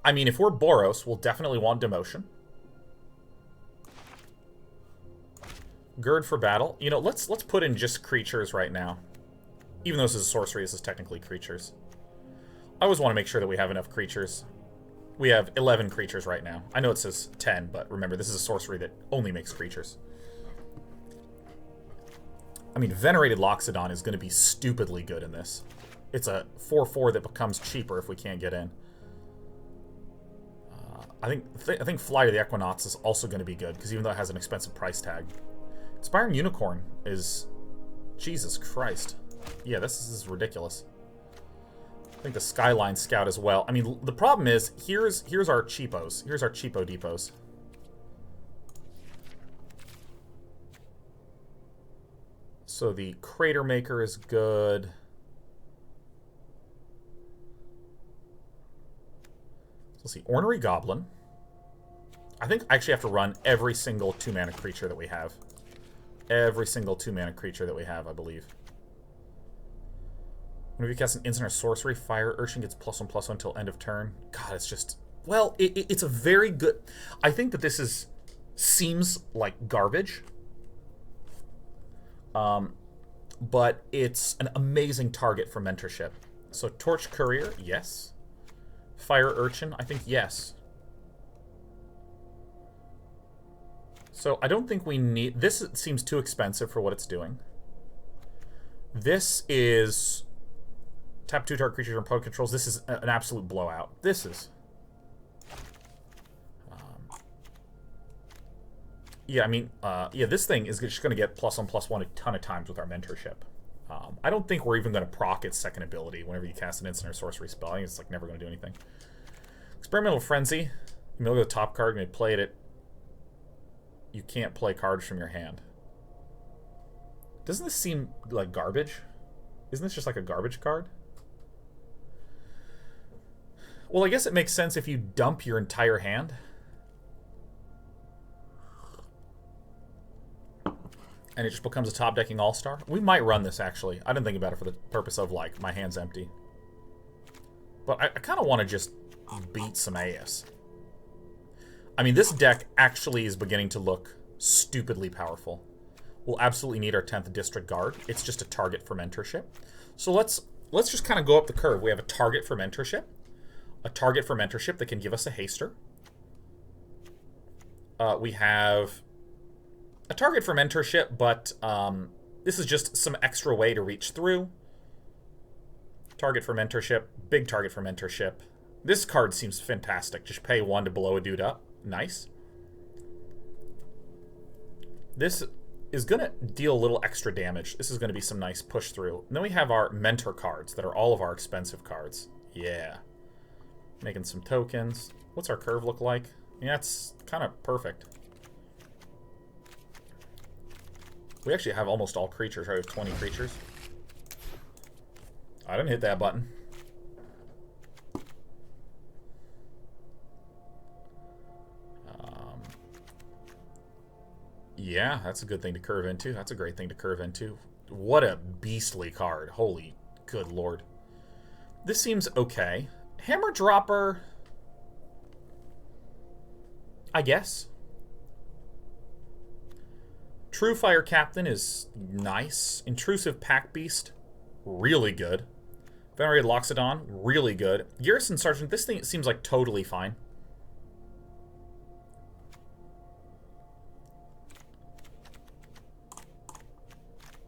I mean, if we're Boros, we'll definitely want Demotion. Gird for battle. You know, let's put in just creatures right now. Even though this is a sorcery, this is technically creatures. I always want to make sure that we have enough creatures. We have 11 creatures right now. I know it says 10, but remember, this is a sorcery that only makes creatures. I mean, Venerated Loxodon is going to be stupidly good in this. It's a 4/4 that becomes cheaper if we can't get in. I think Flyer the Equinox is also going to be good, because even though it has an expensive price tag. Inspiring Unicorn is... Jesus Christ. Yeah, this is ridiculous. I think the Skyline Scout as well. I mean, the problem is, here's our cheapos. Here's our cheapo depots. So the Crater Maker is good. Let's see, Ornery Goblin. I think I actually have to run every single 2-mana creature that we have. Every single 2-mana creature that we have, I believe. Whenever you cast an instant or sorcery, Fire Urchin gets +1/+1 until end of turn. God, it's just... Well, it's a very good... I think that this is... Seems like garbage. But it's an amazing target for mentorship. So Torch Courier, yes. Fire Urchin, I think yes. So I don't think we need... This seems too expensive for what it's doing. This is... Tap 2 target creatures from opponent controls. This is an absolute blowout. This is... yeah, I mean, yeah, this thing is just going to get +1/+1 a ton of times with our mentorship. I don't think we're even going to proc its second ability whenever you cast an instant or sorcery spell. I think it's like never going to do anything. Experimental Frenzy. You may look at the top card and you play it. You can't play cards from your hand. Doesn't this seem like garbage? Isn't this just like a garbage card? Well, I guess it makes sense if you dump your entire hand. And it just becomes a top-decking all-star. We might run this, actually. I didn't think about it for the purpose of, like, my hand's empty. But I kind of want to just beat some ass. I mean, this deck actually is beginning to look Stupidly powerful. We'll absolutely need our 10th District Guard. It's just a target for mentorship. So let's just kind of go up the curve. We have a target for mentorship. A target for mentorship that can give us a haster. We have a target for mentorship, but this is just some extra way to reach through. Target for mentorship. Big target for mentorship. This card seems fantastic. Just pay 1 to blow a dude up. Nice. This is going to deal a little extra damage. This is going to be some nice push through. And then we have our mentor cards that are all of our expensive cards. Yeah. Making some tokens. What's our curve look like? Yeah, it's kind of perfect. We actually have almost all creatures, right? We have 20 creatures. I didn't hit that button. Yeah, that's a good thing to curve into. That's a great thing to curve into. What a beastly card. Holy good lord. This seems okay. Hammer Dropper, I guess. True Fire Captain is nice. Intrusive Pack Beast, really good. Venerated Loxodon, really good. Garrison Sergeant, this thing seems like totally fine.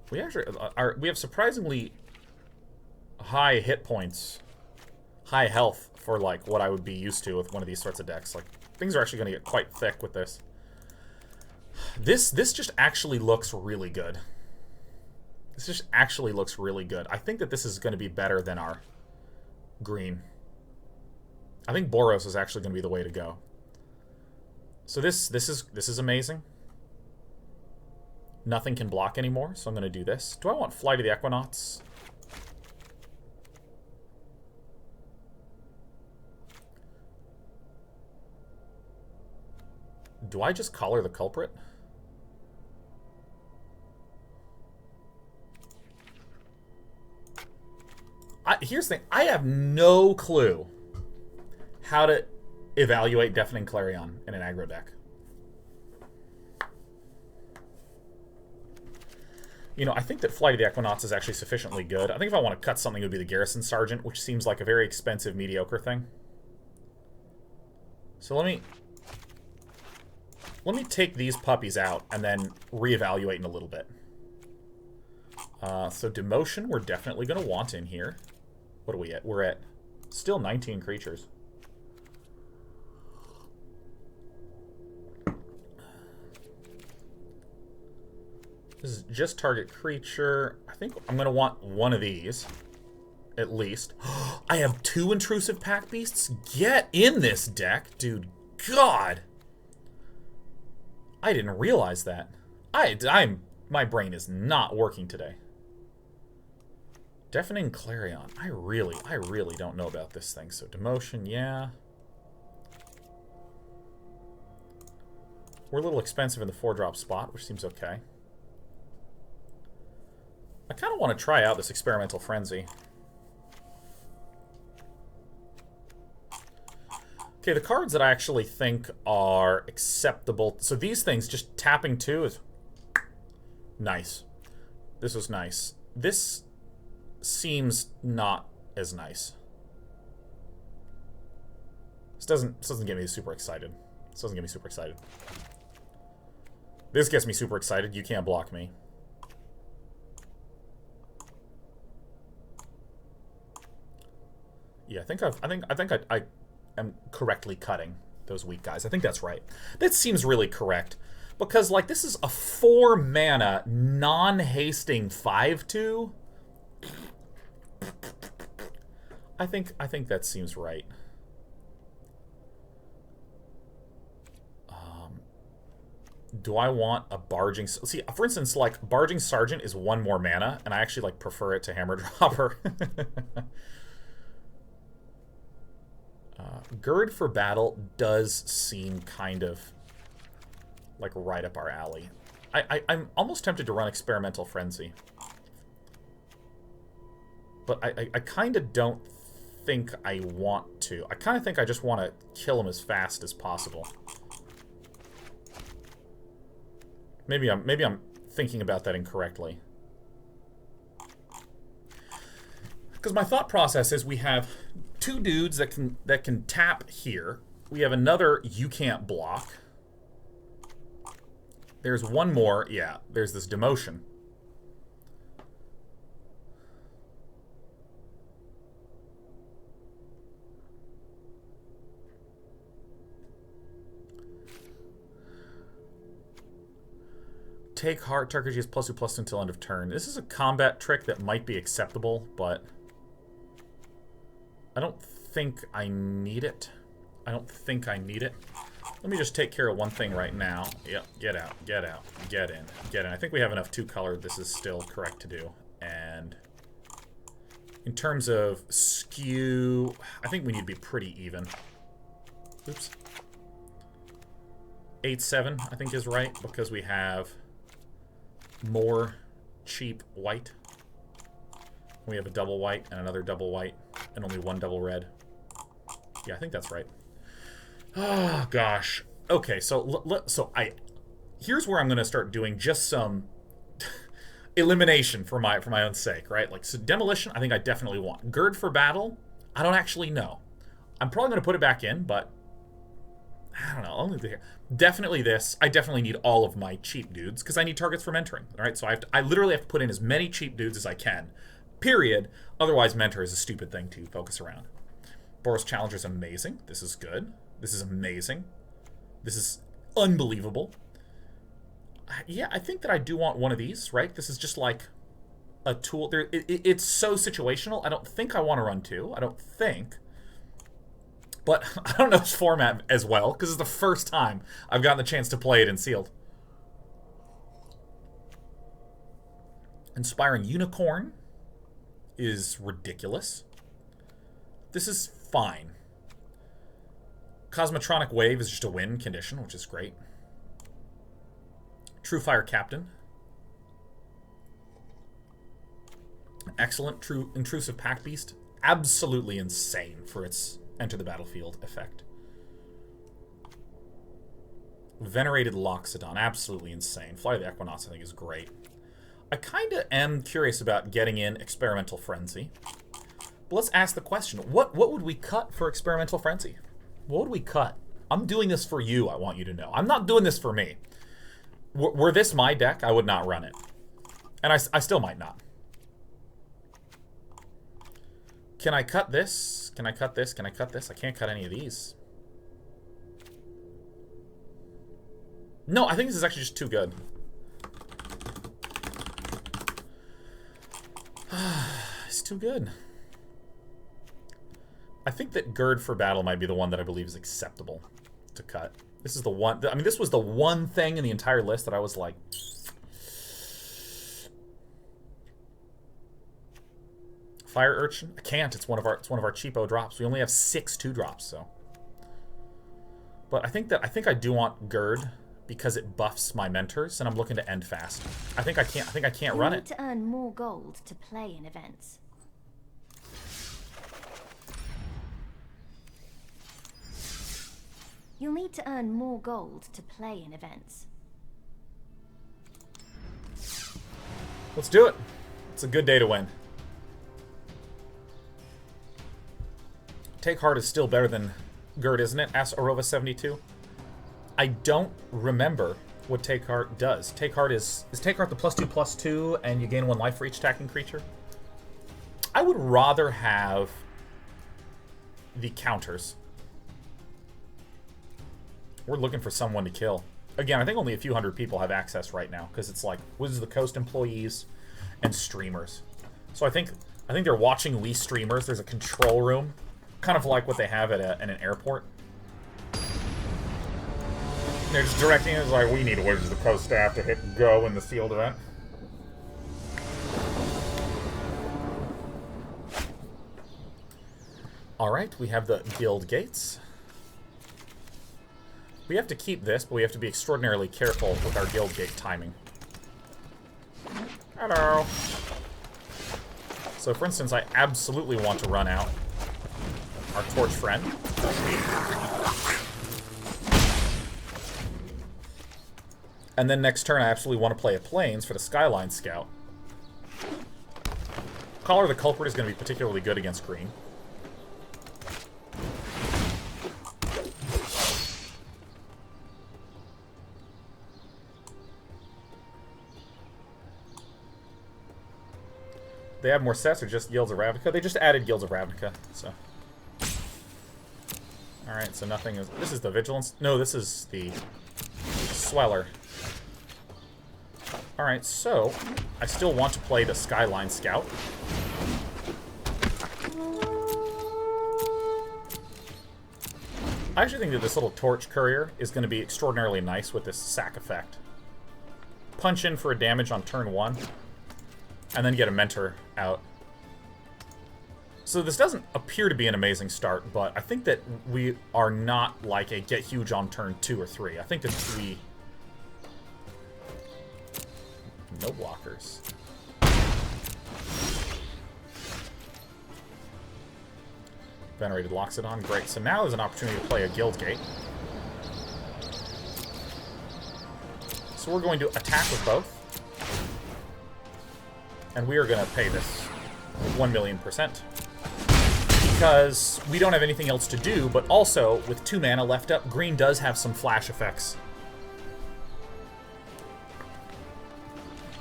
We actually we have surprisingly high hit points, high health for like what I would be used to with one of these sorts of decks. Like things are actually going to get quite thick with this. This just actually looks really good. This just actually looks really good. I think that this is going to be better than our green. I think Boros is actually going to be the way to go. So this is amazing. Nothing can block anymore, so I'm going to do this. Do I want Fly to the Equinauts? Do I just collar the culprit? Here's the thing. I have no clue how to evaluate Deafening Clarion in an aggro deck. You know, I think that Flight of the Equinauts is actually sufficiently good. I think if I want to cut something, it would be the Garrison Sergeant, which seems like a very expensive, mediocre thing. So let me take these puppies out and then reevaluate in a little bit. So Demotion, we're definitely going to want in here. What are we at? We're at still 19 creatures. This is just target creature. I think I'm going to want one of these, at least. I have 2 Intrusive Pack Beasts? Get in this deck, dude. God! I didn't realize that. My brain is not working today. Deafening Clarion. I really don't know about this thing. So Demotion, yeah. We're a little expensive in the 4-drop spot, which seems okay. I kind of want to try out this Experimental Frenzy. Okay, the cards that I actually think are acceptable. So these things, just tapping 2 is nice. This was nice. This seems not as nice. This doesn't get me super excited. This doesn't get me super excited. This gets me super excited. You can't block me. Yeah, I think I am correctly cutting those weak guys. I think that's right. That seems really correct. Because, like, this is a 4-mana, non-hasting 5/2. I think that seems right. Do I want a Barging... See, for instance, like, Barging Sergeant is 1 more mana, and I actually, like, prefer it to Hammer Dropper. Gird for Battle does seem kind of like right up our alley. I'm almost tempted to run Experimental Frenzy. But I kind of don't think I want to. I kind of think I just want to kill him as fast as possible. Maybe I'm thinking about that incorrectly. Because my thought process is we have two dudes that can tap here. We have another you can't block. There's one more. Yeah, there's this demotion. Take heart. Target has +2/+2 until end of turn. This is a combat trick that might be acceptable, but I don't think I need it. I don't think I need it. Let me just take care of one thing right now. Yep, get out, get out, get in, get in. I think we have enough two-color. This is still correct to do. And in terms of skew, I think we need to be pretty even. Oops. 8/7, I think is right, because we have more cheap white. We have a double white and another double white and only one double red. Yeah, I think that's right. Oh gosh. Okay, so here's where I'm going to start doing just some elimination for my own sake, right? Like, so demolition, I think I definitely want. Gird for battle, I don't actually know. I'm probably going to put it back in, but I don't know. Only definitely this. I definitely need all of my cheap dudes because I need targets for mentoring. All right, so I literally have to put in as many cheap dudes as I can. Period. Otherwise, mentor is a stupid thing to focus around. Boros Challenger is amazing. This is good. This is amazing. This is unbelievable. Yeah, I think that I do want one of these, right? This is just like a tool. It's so situational. I don't think I want to run two. I don't think. But I don't know this format as well, because it's the first time I've gotten the chance to play it in Sealed. Inspiring Unicorn is ridiculous. This is fine. Cosmotronic Wave is just a win condition, which is great. True Fire Captain. Excellent. True Intrusive Pack Beast. Absolutely insane for its enter the battlefield effect. Venerated Loxodon. Absolutely insane. Fly of the Equinox I think is great. I kind of am curious about getting in Experimental Frenzy. But let's ask the question. What would we cut for Experimental Frenzy? What would we cut? I'm doing this for you, I want you to know. I'm not doing this for me. Were this my deck, I would not run it. And I still might not. Can I cut this? Can I cut this? Can I cut this? I can't cut any of these. No, I think this is actually just too good. It's too good. I think that Gird for Battle might be the one that I believe is acceptable to cut. This is the one... I mean, this was the one thing in the entire list that I was like... Fire Urchin? I can't. It's one of our cheapo drops. We only have 6 2-drops, so. But I think I do want Gird because it buffs my mentors, and I'm looking to end fast. I think I can't run it. You need to earn more gold to play in events. You'll need to earn more gold to play in events. Let's do it. It's a good day to win. Take Heart is still better than Gird, isn't it? Ask Arova72. I don't remember what Take Heart does. Take Heart is Take Heart the +2/+2 and you gain 1 life for each attacking creature? I would rather have the counters. We're looking for someone to kill. Again, I think only a few hundred people have access right now because it's like Wizards of the Coast employees and streamers. So I think they're watching we streamers. There's a control room, kind of like what they have at an airport. They're just directing it. It's like, we need Wizards of the Coast staff to hit go in the Sealed event. All right, we have the guild gates. We have to keep this, but we have to be extraordinarily careful with our guild gate timing. Hello. So, for instance, I absolutely want to run out our Torch Friend. And then next turn I absolutely want to play a Plains for the Skyline Scout. Collar the Culprit is going to be particularly good against green. They have more sets or just Guilds of Ravnica? They just added Guilds of Ravnica, so. Alright, so nothing is... This is the Vigilance? No, this is the Sweller. Alright, so I still want to play the Skyline Scout. I actually think that this little Torch Courier is going to be extraordinarily nice with this sack effect. Punch in for a damage on turn 1. And then get a Mentor out. So this doesn't appear to be an amazing start, but I think that we are not like a get huge on turn 2 or 3. I think that we... No blockers. Venerated Loxodon, great. So now there's an opportunity to play a Guild Gate. So we're going to attack with both. And we are going to pay this 1,000,000%. Because we don't have anything else to do, but also, with 2 mana left up, green does have some flash effects.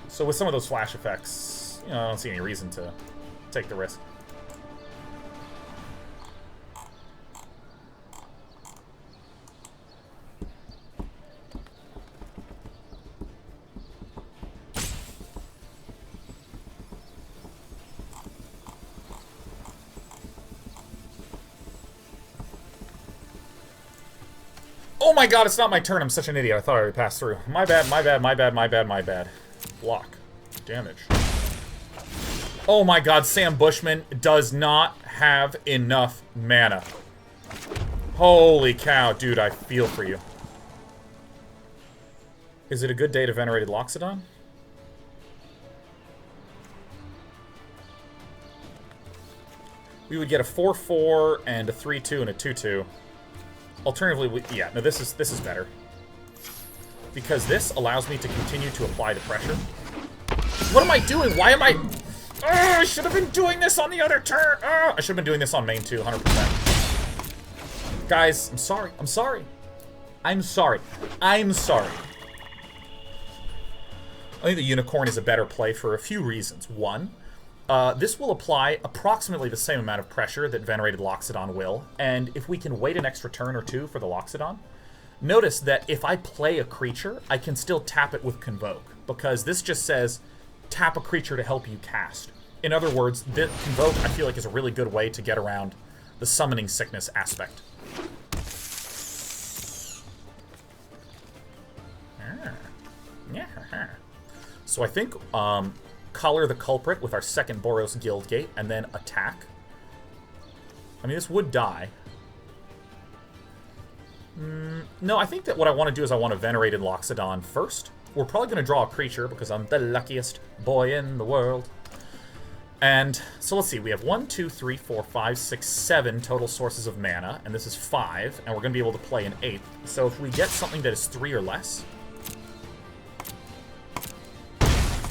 So with some of those flash effects, you know, I don't see any reason to take the risk. Oh my god, it's not my turn. I'm such an idiot. I thought I already passed through. My bad, my bad, my bad, my bad, my bad. Block. Damage. Oh my god, Sam Bushman does not have enough mana. Holy cow, dude, I feel for you. Is it a good day to Venerated Loxodon? We would get a 4/4 and a 3/2 and a 2/2. Alternatively, yeah, no, this is better. Because this allows me to continue to apply the pressure. What am I doing? Why am I... Oh, I should have been doing this on the other turn. Oh, I should have been doing this on main too, 100%. Guys, I'm sorry. I'm sorry. I'm sorry. I'm sorry. I think the Unicorn is a better play for a few reasons. One, this will apply approximately the same amount of pressure that Venerated Loxodon will, and if we can wait an extra turn or two for the Loxodon, notice that if I play a creature, I can still tap it with Convoke, because this just says, tap a creature to help you cast. In other words, the Convoke, I feel like, is a really good way to get around the Summoning Sickness aspect. So I think, color the Culprit with our second Boros Guild Gate, and then attack. I mean, this would die. No, I think that what I want to do is I want a Venerated Loxodon first. We're probably going to draw a creature, because I'm the luckiest boy in the world. And, so let's see, we have 1, 2, 3, 4, 5, 6, 7 total sources of mana, and this is 5, and we're going to be able to play an 8th. So if we get something that is 3 or less...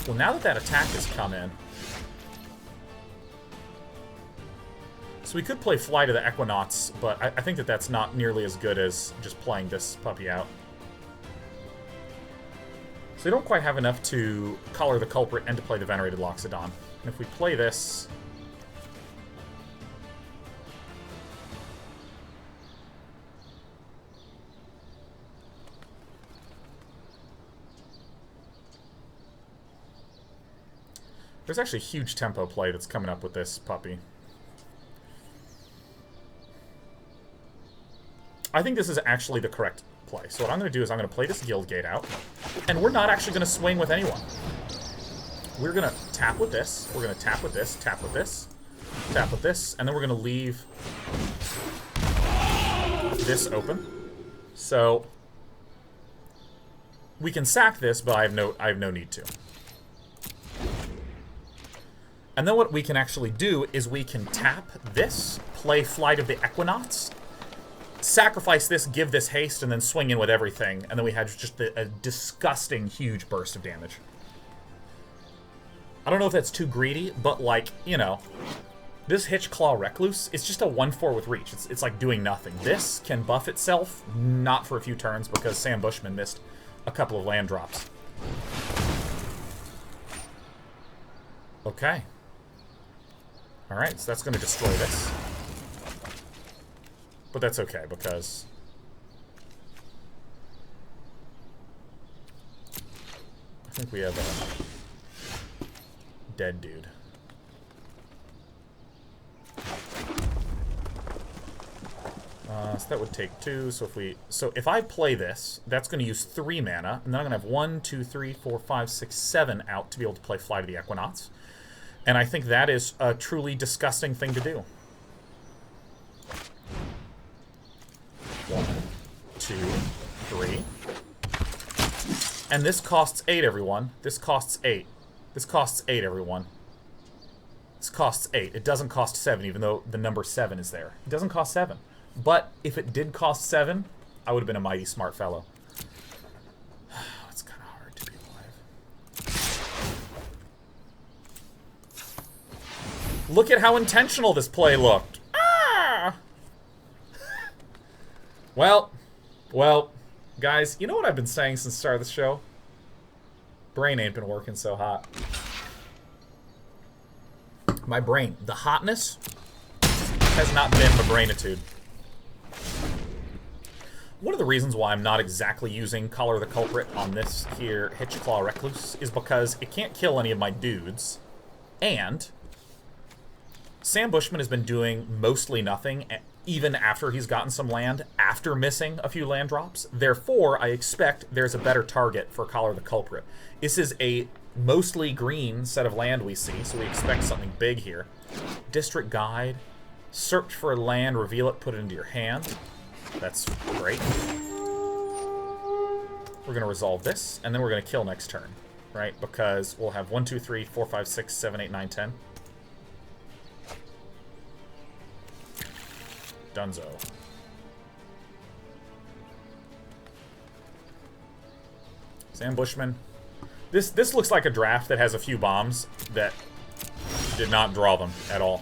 Well, now that that attack has come in... So we could play Fly to the Equinox, but I think that that's not nearly as good as just playing this puppy out. So we don't quite have enough to collar the Culprit and to play the Venerated Loxodon. And if we play this... There's actually a huge tempo play that's coming up with this puppy. I think this is actually the correct play. So what I'm going to do is I'm going to play this Guild Gate out. And we're not actually going to swing with anyone. We're going to tap with this. We're going to tap with this, tap with this, tap with this. And then we're going to leave this open. So we can sack this, but I have no need to. And then what we can actually do is we can tap this, play Flight of the Equinox, sacrifice this, give this haste, and then swing in with everything, and then we had just a disgusting, huge burst of damage. I don't know if that's too greedy, but, like, you know, this Hitchclaw Recluse is just a 1/4 with reach. It's like doing nothing. This can buff itself, not for a few turns, because Sam Bushman missed a couple of land drops. Okay. Alright, so that's going to destroy this. But that's okay, because I think we have a dead dude. So that would take 2. So if I play this, that's going to use 3 mana, and then I'm going to have 1, 2, 3, 4, 5, 6, 7 out to be able to play Fly to the Equinox. And I think that is a truly disgusting thing to do. 1, 2, 3. And this costs 8, everyone. This costs 8. This costs 8, everyone. This costs 8. It doesn't cost 7, even though the number 7 is there. It doesn't cost 7. But if it did cost 7, I would have been a mighty smart fellow. It's kind of hard to be alive. Look at how intentional this play looked. Ah! Well, guys, you know what I've been saying since the start of the show? Brain ain't been working so hot. My brain, the hotness has not been the brainitude. One of the reasons why I'm not exactly using Collar the Culprit on this here Hitchclaw Recluse is because it can't kill any of my dudes, and Sam Bushman has been doing mostly nothing, even after he's gotten some land, after missing a few land drops. Therefore, I expect there's a better target for Collar the Culprit. This is a mostly green set of land we see, so we expect something big here. District Guide. Search for a land, reveal it, put it into your hand. That's great. We're going to resolve this, and then we're going to kill next turn, right? Because we'll have 1, 2, 3, 4, 5, 6, 7, 8, 9, 10. Dunzo. Sam Bushman. This looks like a draft that has a few bombs that did not draw them at all.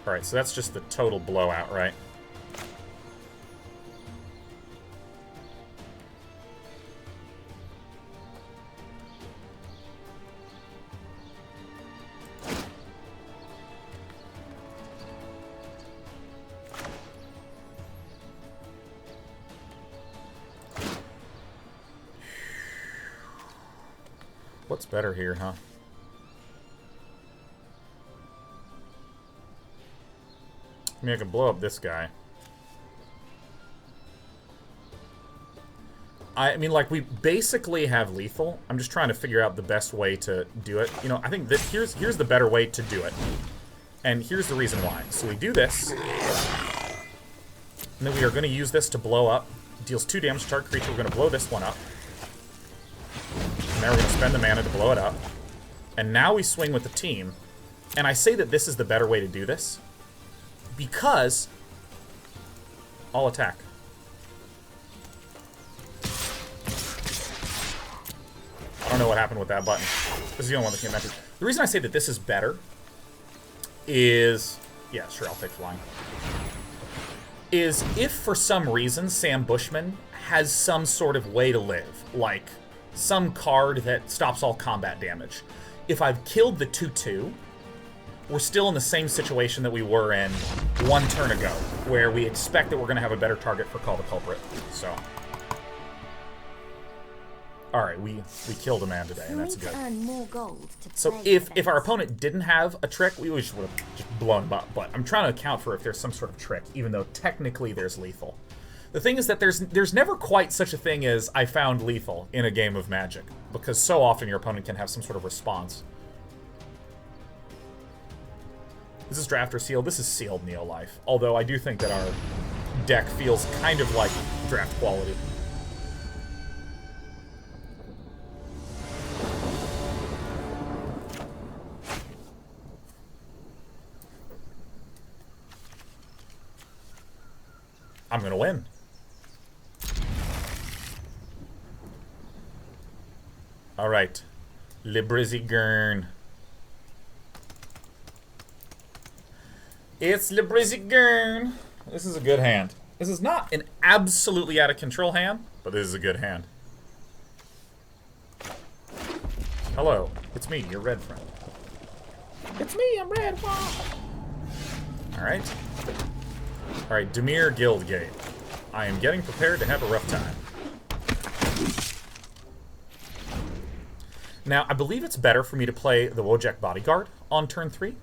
Alright, so that's just the total blowout, right? What's better here, huh? I mean, I can blow up this guy. I mean, like, we basically have lethal. I'm just trying to figure out the best way to do it. You know, I think that here's the better way to do it. And here's the reason why. So we do this. And then we are going to use this to blow up. It deals 2 damage to target creature. We're going to blow this one up. And now we're going to spend the mana to blow it up. And now we swing with the team. And I say that this is the better way to do this because I'll attack. I don't know what happened with that button. This is the only one that came back. The reason I say that this is better is... yeah, sure, I'll take flying. Is if for some reason Sam Bushman has some sort of way to live, like some card that stops all combat damage. If I've killed the 2/2, we're still in the same situation that we were in 1 turn ago, where we expect that we're going to have a better target for Call the Culprit. So, alright, we killed a man today, and that's good. So if our opponent didn't have a trick, we just would have just blown him up. But I'm trying to account for if there's some sort of trick, even though technically there's lethal. The thing is that there's never quite such a thing as I found lethal in a game of Magic, because so often your opponent can have some sort of response. This is draft or sealed. This is sealed Neo-Life. Although I do think that our deck feels kind of like draft quality. I'm gonna win. Alright. MTGGRN. It's MTGGRN. This is a good hand. This is not an absolutely out of control hand, but this is a good hand. Hello, it's me, your red friend. It's me, I'm red. Wow. Alright. Alright, Dimir Guildgate. I am getting prepared to have a rough time. Now, I believe it's better for me to play the Wojak Bodyguard on turn 3.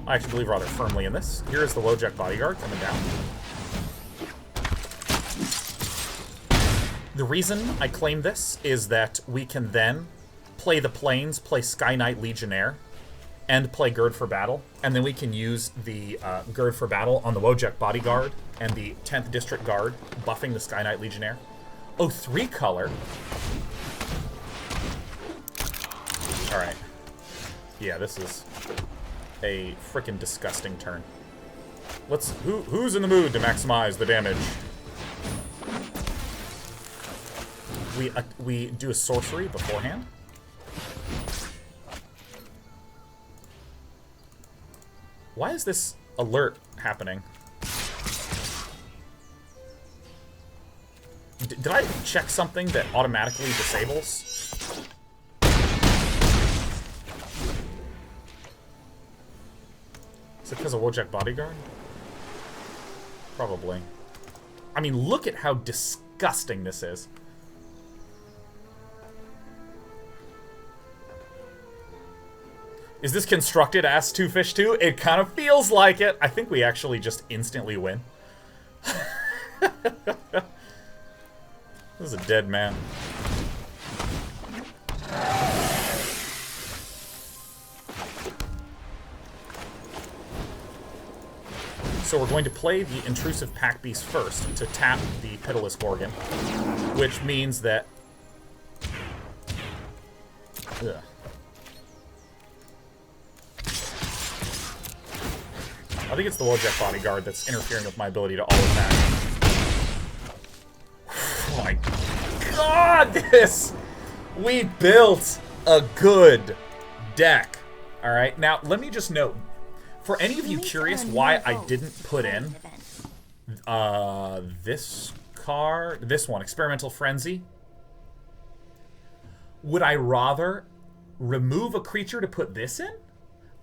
I actually believe rather firmly in this. Here is the Wojak Bodyguard coming down. The reason I claim this is that we can then play the Plains, play Sky Knight Legionnaire, and play Gird for Battle. And then we can use the Gird for Battle on the Wojak Bodyguard and the 10th District Guard, buffing the Sky Knight Legionnaire. Oh, 3 color. Alright. Yeah, this is a frickin' disgusting turn. Let's... Who's in the mood to maximize the damage? We do a sorcery beforehand. Why is this alert happening? Did I check something that automatically disables? Is it because of Wojak Bodyguard? Probably. I mean, look at how disgusting this is. Is this constructed as 2 fish 2? It kind of feels like it. I think we actually just instantly win. This is a dead man. So we're going to play the Intrusive Pack Beast first to tap the Pitiless Gorgon, which means that... Ugh. I think it's the Wojak Bodyguard that's interfering with my ability to auto-attack. Oh my god, this! We built a good deck. Alright, now let me just note, for any of you curious why I didn't put in this card, this one, Experimental Frenzy, would I rather remove a creature to put this in?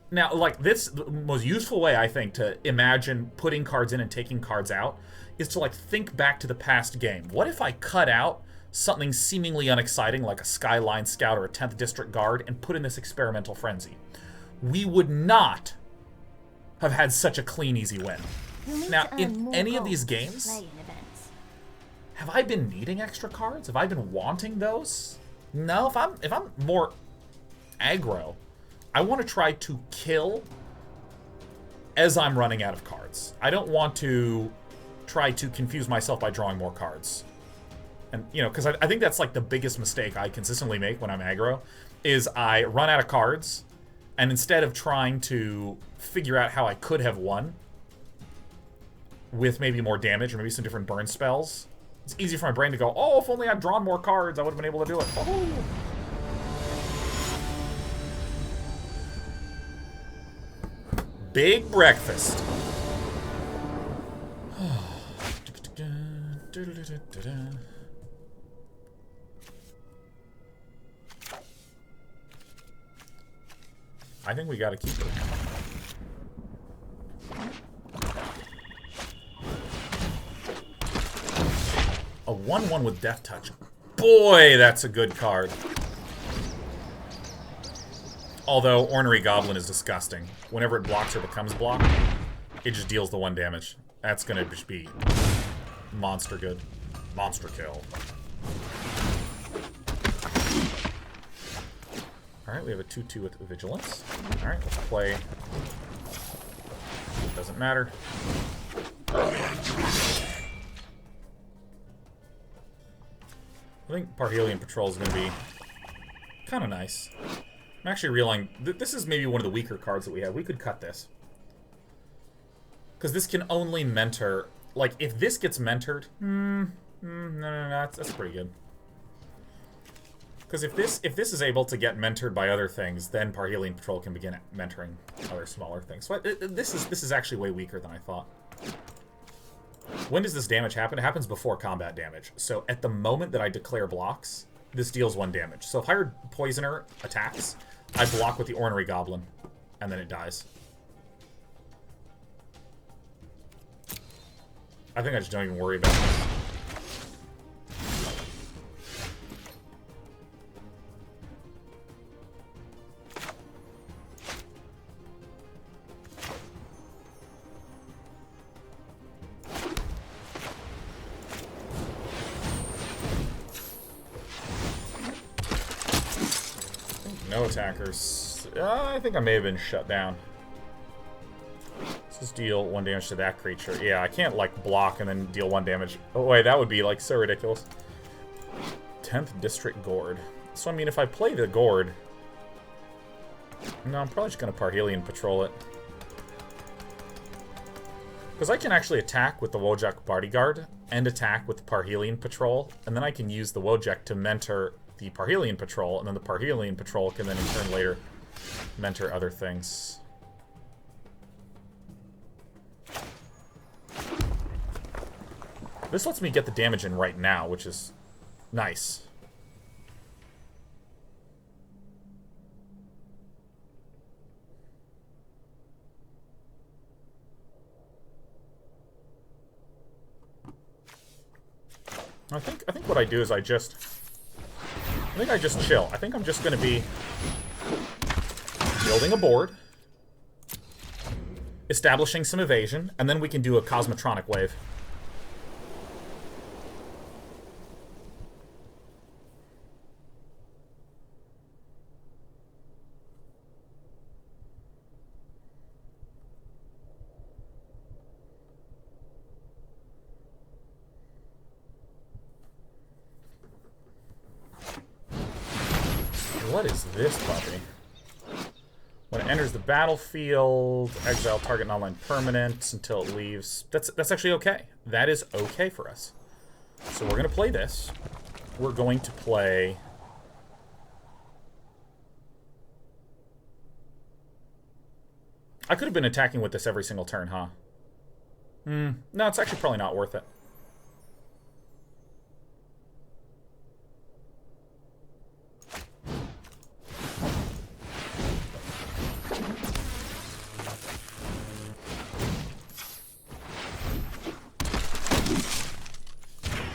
Now, like, this, the most useful way, I think, to imagine putting cards in and taking cards out is to, like, think back to the past game. What if I cut out something seemingly unexciting, like a Skyline Scout or a 10th District Guard, and put in this Experimental Frenzy? We would not have had such a clean, easy win. Now, in any of these games, have I been needing extra cards? Have I been wanting those? No, if I'm more aggro, I want to try to kill as I'm running out of cards. I don't want to try to confuse myself by drawing more cards. And, you know, because I think that's like the biggest mistake I consistently make when I'm aggro, is I run out of cards, and instead of trying to figure out how I could have won with maybe more damage or maybe some different burn spells, it's easy for my brain to go, oh, if only I'd drawn more cards, I would have been able to do it. Oh. Big breakfast. I think we gotta keep it. A 1/1 with Death Touch. Boy, that's a good card. Although, Ornery Goblin is disgusting. Whenever it blocks or becomes blocked, it just deals the 1 damage. That's gonna just be monster good. Monster kill. Alright, we have a 2/2 with Vigilance. Alright, let's play. Doesn't matter. I think Parhelion Patrol is gonna be kind of nice. I'm actually realizing this is maybe one of the weaker cards that we have. We could cut this. Because this can only mentor... Like, if this gets mentored... no, that's pretty good. Because if this is able to get mentored by other things, then Parhelion Patrol can begin mentoring other smaller things. So this is actually way weaker than I thought. When does this damage happen? It happens before combat damage. So at the moment that I declare blocks, this deals 1 damage. So if Hired Poisoner attacks, I block with the Ornery Goblin, and then it dies. I think I just don't even worry about this. No attackers. I think I may have been shut down. Let's just deal 1 damage to that creature. Yeah, I can't, like, block and then deal 1 damage. Oh, wait, that would be, like, so ridiculous. 10th District Gourd. So, I mean, if I play the Gourd... No, I'm probably just going to Parhelion Patrol it. Because I can actually attack with the Wojak Bodyguard and attack with the Parhelion Patrol, and then I can use the Wojak to mentor the Parhelion Patrol, and then the Parhelion Patrol can then in turn later mentor other things. This lets me get the damage in right now, which is nice. I think what I do is I think I just chill. I think I'm just going to be building a board, establishing some evasion, and then we can do a Cosmotronic Wave. What is this puppy? When it enters the battlefield, exile target non-land permanent until it leaves. That's actually okay. That is okay for us. So we're going to play this. We're going to play... I could have been attacking with this every single turn, huh? No, it's actually probably not worth it.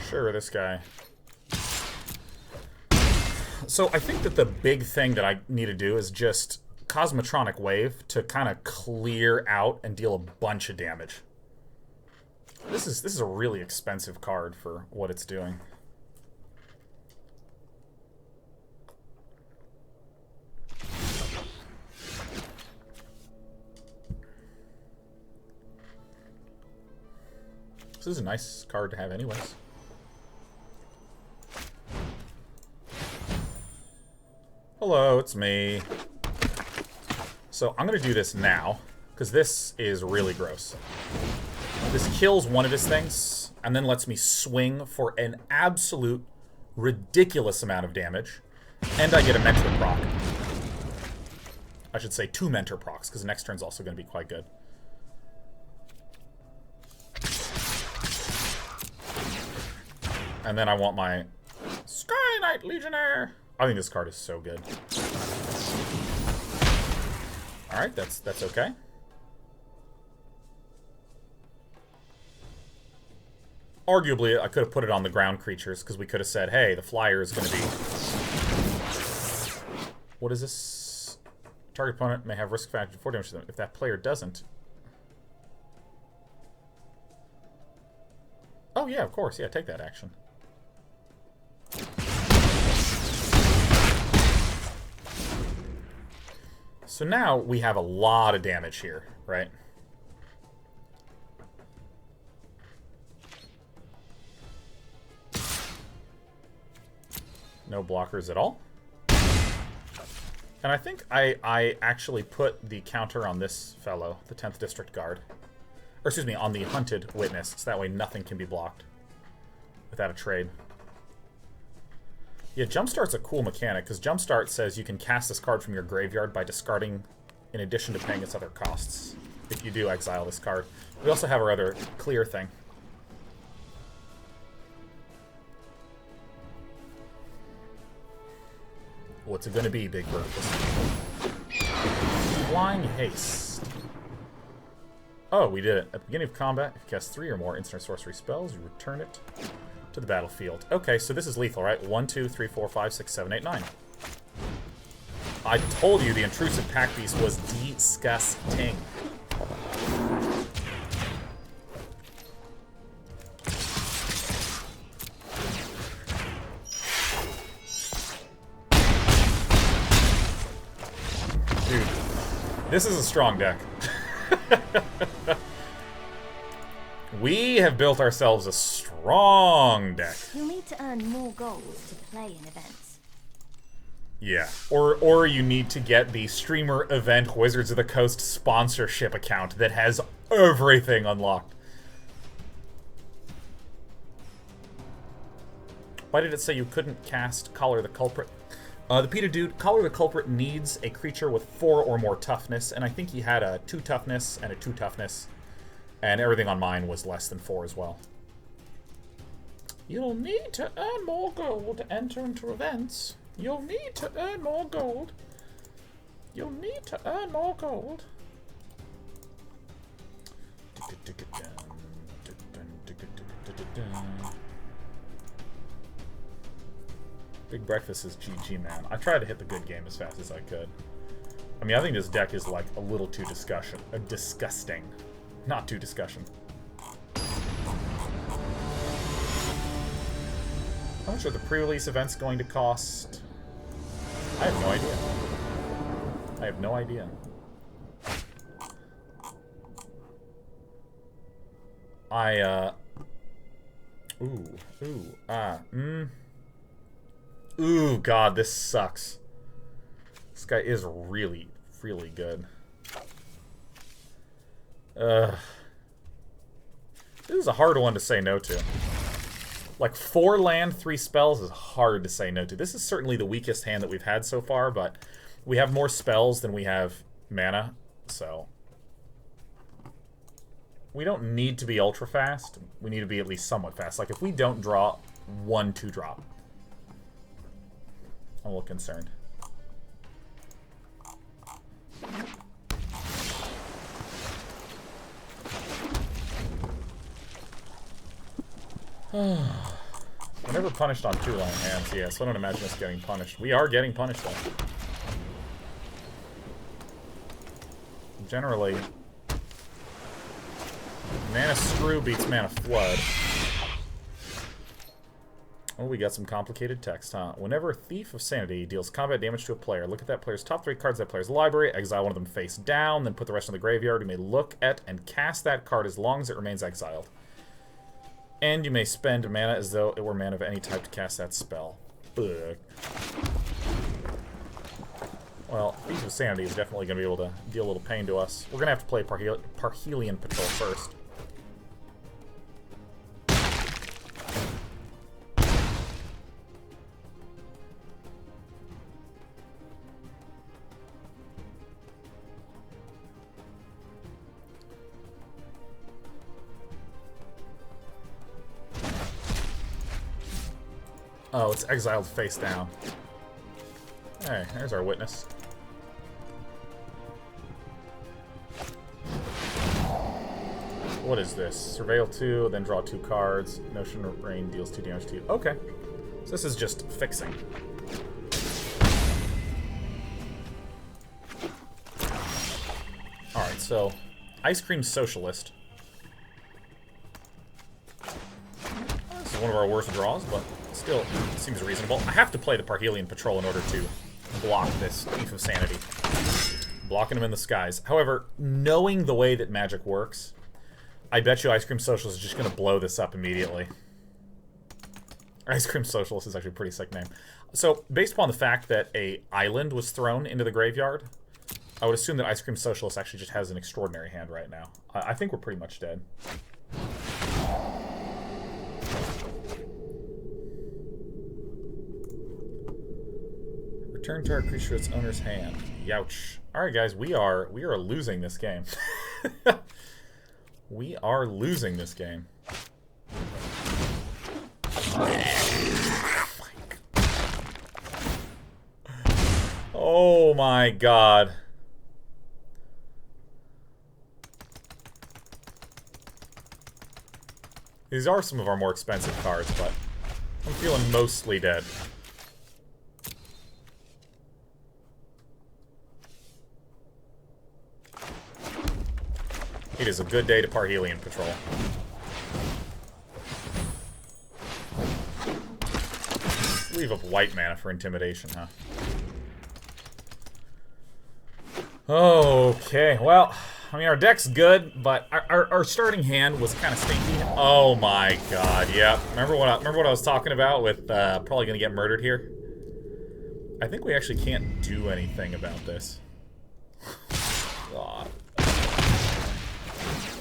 Sure, this guy. So I think that the big thing that I need to do is just Cosmotronic Wave to kind of clear out and deal a bunch of damage. This is a really expensive card for what it's doing. This is a nice card to have anyways. Hello, it's me. So I'm going to do this now, because this is really gross. This kills one of his things, and then lets me swing for an absolute ridiculous amount of damage, and I get a Mentor proc. I should say 2 Mentor procs, because the next turn's also going to be quite good. And then I want my Sky Knight Legionnaire. I think this card is so good. Alright, that's okay. Arguably, I could have put it on the ground creatures, because we could have said, hey, the flyer is going to be... What is this? Target opponent may have risk factor 4 damage to them. If that player doesn't... Oh, yeah, of course. Yeah, take that action. So now we have a lot of damage here, right? No blockers at all. And I think I actually put the counter on this fellow, the 10th District Guard. Or excuse me, on the hunted witness, so that way nothing can be blocked without a trade. Yeah, Jumpstart's a cool mechanic, because Jumpstart says you can cast this card from your graveyard by discarding in addition to paying its other costs. If you do exile this card. We also have our other clear thing. What's it gonna be, Big Bird? Flying Haste. Oh, we did it. At the beginning of combat, if you cast 3 or more instant sorcery spells, you return it to the battlefield. Okay, so this is lethal, right? 1, 2, 3, 4, 5, 6, 7, 8, 9. I told you the intrusive pack beast was disgusting. Dude, this is a strong deck. We have built ourselves a strong deck. You'll need to earn more gold to play in events. Yeah, or you need to get the streamer event Wizards of the Coast sponsorship account that has everything unlocked. Why did it say you couldn't cast Collar the Culprit? The Peter Dude, Collar the Culprit needs a creature with 4 or more toughness, and I think he had a 2 toughness and a 2 toughness, and everything on mine was less than 4 as well. You'll need to earn more gold to enter into events. You'll need to earn more gold. You'll need to earn more gold. Big Breakfast is GG, man. I tried to hit the good game as fast as I could. I mean, I think this deck is like a little too disgusting. Not too discussion. How much are the pre-release events going to cost? I have no idea. I have no idea. Ooh, God, this sucks. This guy is really, really good. This is a hard one to say no to. Like, 4 land, 3 spells is hard to say no to. This is certainly the weakest hand that we've had so far, but we have more spells than we have mana, so... We don't need to be ultra fast. We need to be at least somewhat fast. Like, if we don't draw 1 2-drop, I'm a little concerned. We're never punished on 2 land hands, yeah, so I don't imagine us getting punished. We are getting punished, though. Generally, Mana Screw beats Mana Flood. Oh, we got some complicated text, huh? Whenever Thief of Sanity deals combat damage to a player, look at that player's top 3 cards of that player's library, exile one of them face down, then put the rest in the graveyard. You may look at and cast that card as long as it remains exiled. And you may spend mana as though it were mana of any type to cast that spell. Ugh. Well, Thief of Sanity is definitely going to be able to deal a little pain to us. We're going to have to play Parhelion Patrol first. Oh, it's exiled face down. Hey, there's our witness. What is this? Surveil 2, then draw 2 cards. Notion of Rain deals 2 damage to you. Okay. So this is just fixing. Alright, so Ice Cream Socialist. This is one of our worst draws, but still seems reasonable. I have to play the Parhelion Patrol in order to block this Thief of Sanity. Blocking him in the skies. However, knowing the way that Magic works, I bet you Ice Cream Socialist is just going to blow this up immediately. Ice Cream Socialist is actually a pretty sick name. So, based upon the fact that a island was thrown into the graveyard, I would assume that Ice Cream Socialist actually just has an extraordinary hand right now. I think we're pretty much dead. Return target creature to its owner's hand. Youch. Alright guys, we are losing this game. We are losing this game. Oh my god. These are some of our more expensive cards, but I'm feeling mostly dead. It is a good day to Parhelion Patrol. Leave up white mana for Intimidation, huh? Okay, well, I mean, our deck's good, but our starting hand was kind of stinky. Oh my god, yeah. Remember what I was talking about with probably gonna get murdered here? I think we actually can't do anything about this. God.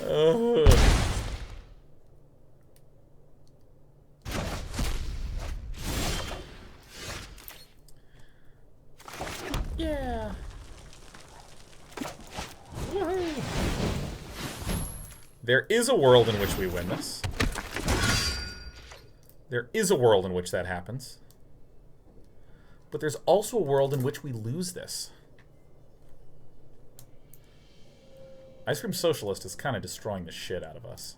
Ugh. Yeah. Woohoo. There is a world in which we win this. There is a world in which that happens. But there's also a world in which we lose this. Ice Cream Socialist is kind of destroying the shit out of us.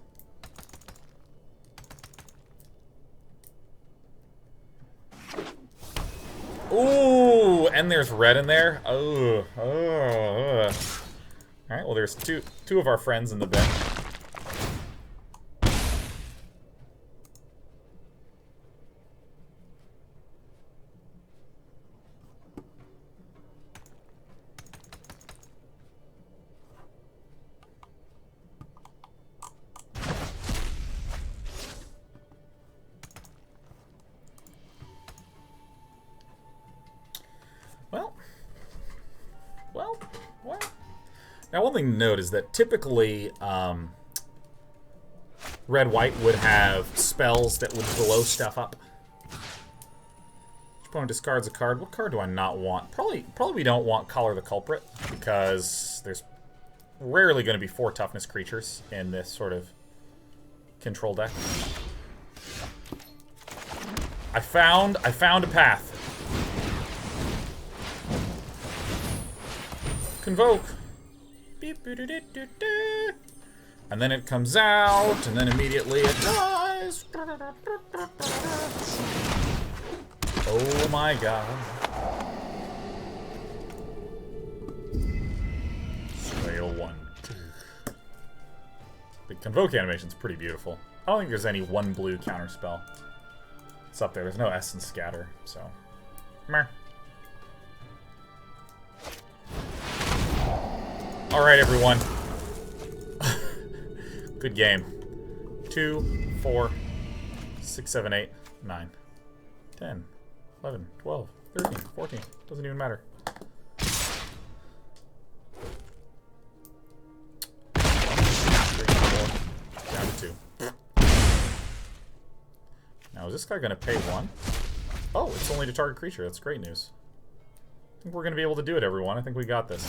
Ooh, and there's red in there. Oh, All right, well, there's two of our friends in the bench. Well. Now, one thing to note is that typically, red-white would have spells that would blow stuff up. Each opponent discards a card. What card do I not want? Probably we don't want Collar the Culprit, because there's rarely going to be 4 toughness creatures in this sort of control deck. I found a path. Convoke. And then it comes out, and then immediately it dies. Oh my god. Swale 1. The Convoke animation's pretty beautiful. I don't think there's any 1 blue counterspell. It's up there. There's no Essence Scatter, so. Meh. Alright, everyone. Good game. 2, 4, 6, 7, 8, 9, 10, 11, 12, 13, 14. Doesn't even matter. 3, 4, down to 2. Now, is this guy going to pay 1? Oh, it's only to target creature. That's great news. I think we're going to be able to do it, everyone. I think we got this.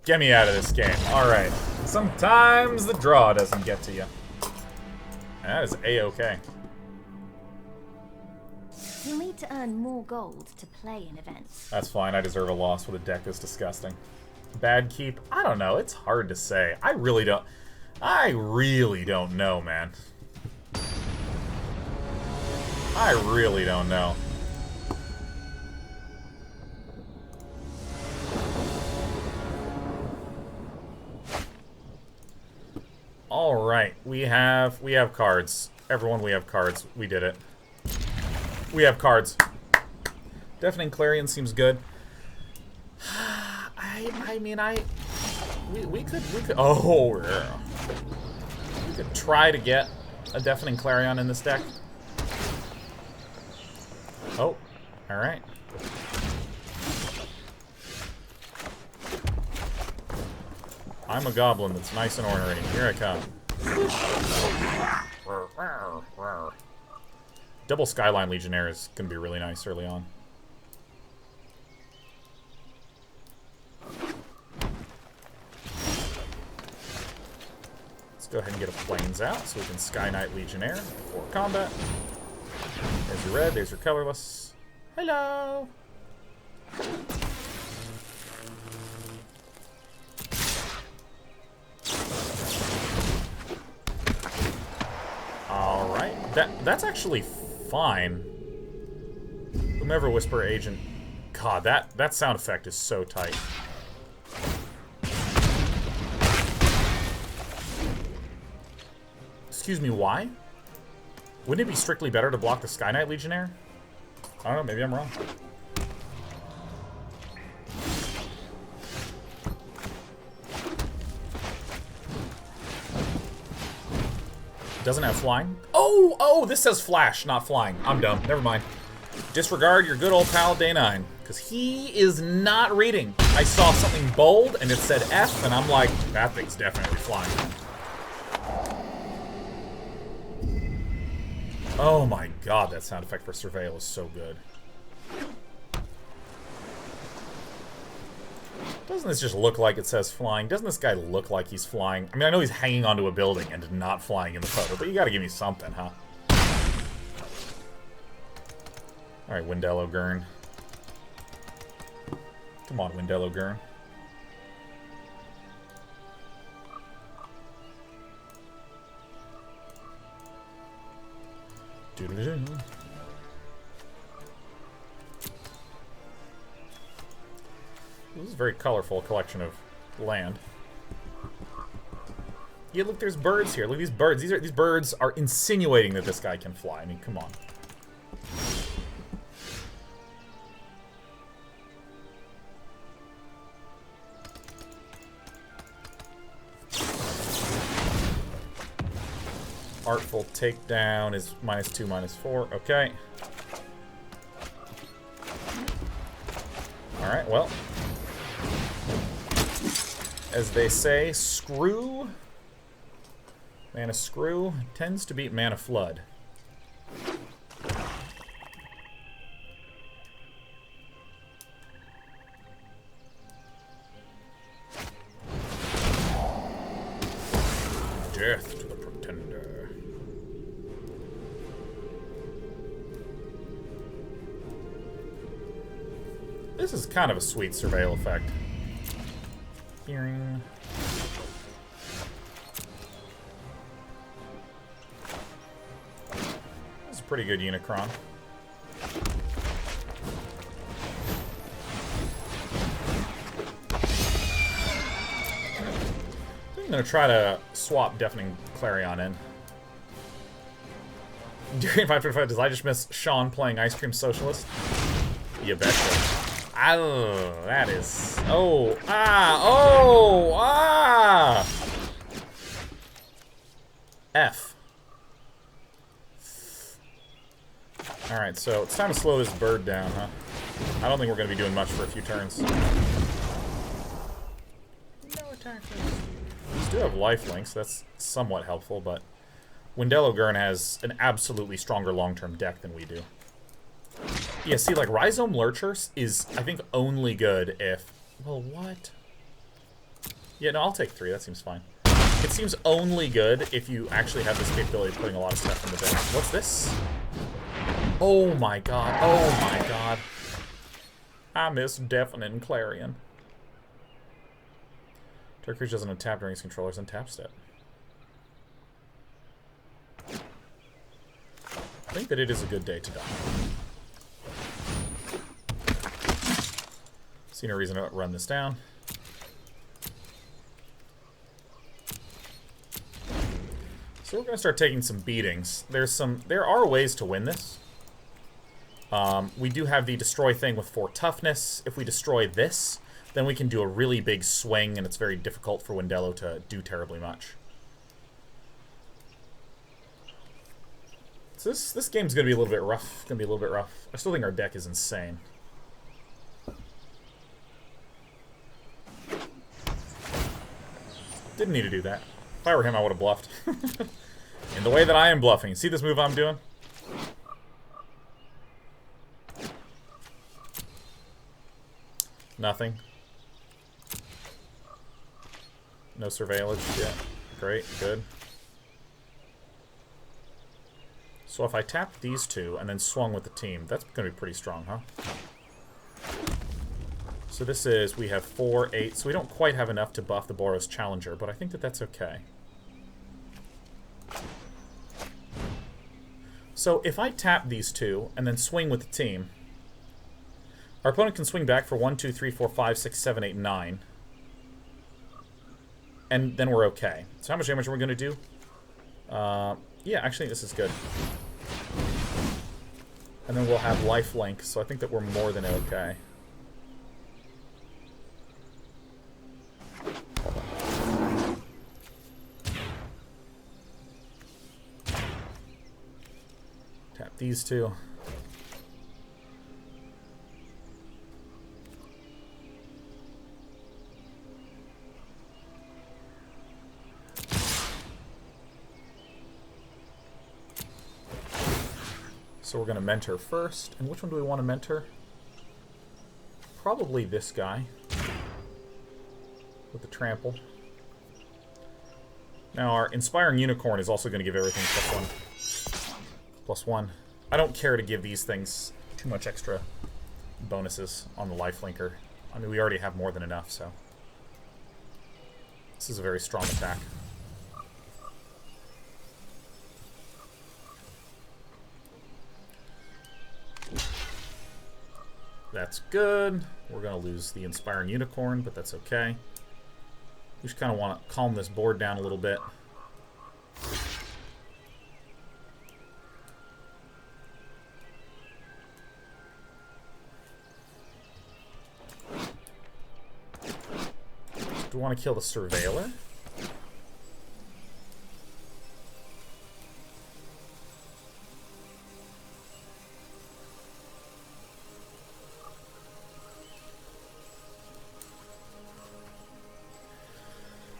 Get me out of this game. Alright. Sometimes the draw doesn't get to you. And that is A-okay. You'll need to earn more gold to play in events. That's fine. I deserve a loss with a deck that's disgusting. Bad keep? I don't know. It's hard to say. I really don't know, man. I really don't know. Alright, we have cards. Everyone, we have cards. We did it. We have cards. Deafening Clarion seems good. We could oh yeah. We could try to get a Deafening Clarion in this deck. Oh. Alright. I'm a goblin that's nice and ornery. Here I come. Double Skyline Legionnaire is going to be really nice early on. Let's go ahead and get a Plains out so we can Sky Knight Legionnaire for combat. There's your red, there's your colorless. Hello! Alright, that's actually fine. Whomever Whisper Agent... God, that sound effect is so tight. Excuse me, why? Wouldn't it be strictly better to block the Sky Knight Legionnaire? I don't know, maybe I'm wrong. Doesn't have flying. Oh, this says flash, not flying. I'm dumb. Never mind. Disregard your good old pal Day 9, because he is not reading. I saw something bold and it said F, and I'm like, that thing's definitely flying. Oh my god, that sound effect for Surveil is so good. Doesn't this just look like it says flying? Doesn't this guy look like he's flying? I mean, I know he's hanging onto a building and not flying in the photo, but you gotta give me something, huh? Alright, Windello Gurn. Come on, Windello Gurn. This is a very colorful collection of land. Yeah, look, there's birds here. Look at these birds. These birds are insinuating that this guy can fly. I mean, come on. Artful Takedown is -2, -4. Okay. Alright, well. As they say, screw. Mana Screw tends to beat Mana Flood. Death to the Pretender. This is kind of a sweet Surveil effect. Hearing. This is a pretty good Unicron. I'm gonna try to swap Deafening Clarion in. During 525, does I just miss Sean playing Ice Cream Socialist? You betcha. Oh, that is... Oh, F. Alright, so it's time to slow this bird down, huh? I don't think we're going to be doing much for a few turns. No attack. We do have lifelinks, that's somewhat helpful, but Windello Gurn has an absolutely stronger long-term deck than we do. Yeah, see, like, Rhizome Lurcher is, I think, only good if... Well, what? Yeah, no, I'll take 3. That seems fine. It seems only good if you actually have this capability of putting a lot of stuff in the deck. What's this? Oh my god. Oh my god. I miss Deafening Clarion. Turkish doesn't untap during his controller's untap step. I think that it is a good day to die. See no reason to run this down. So we're gonna start taking some beatings. There are ways to win this. We do have the destroy thing with 4 toughness. If we destroy this, then we can do a really big swing, and it's very difficult for Windello to do terribly much. This So this game's gonna be a little bit rough. Gonna be a little bit rough. I still think our deck is insane. Didn't need to do that. If I were him, I would have bluffed. In the way that I am bluffing. See this move I'm doing? Nothing. No surveillance yet. Great, good. So if I tap these two and then swung with the team, that's going to be pretty strong, huh? So this is, we have 4, 8, so we don't quite have enough to buff the Boros Challenger, but I think that that's okay. So if I tap these two and then swing with the team, our opponent can swing back for 1, 2, 3, 4, 5, 6, 7, 8, 9. And then we're okay. So how much damage are we going to do? Yeah, actually this is good. And then we'll have lifelink, so I think that we're more than okay. Tap these two. So we're going to mentor first. And which one do we want to mentor? Probably this guy. With the trample. Now our Inspiring Unicorn is also going to give everything +1. I don't care to give these things too much extra bonuses on the lifelinker. I mean, we already have more than enough, so. This is a very strong attack. That's good. We're going to lose the Inspiring Unicorn, but that's okay. We just kind of want to calm this board down a little bit. Do we want to kill the Surveiller?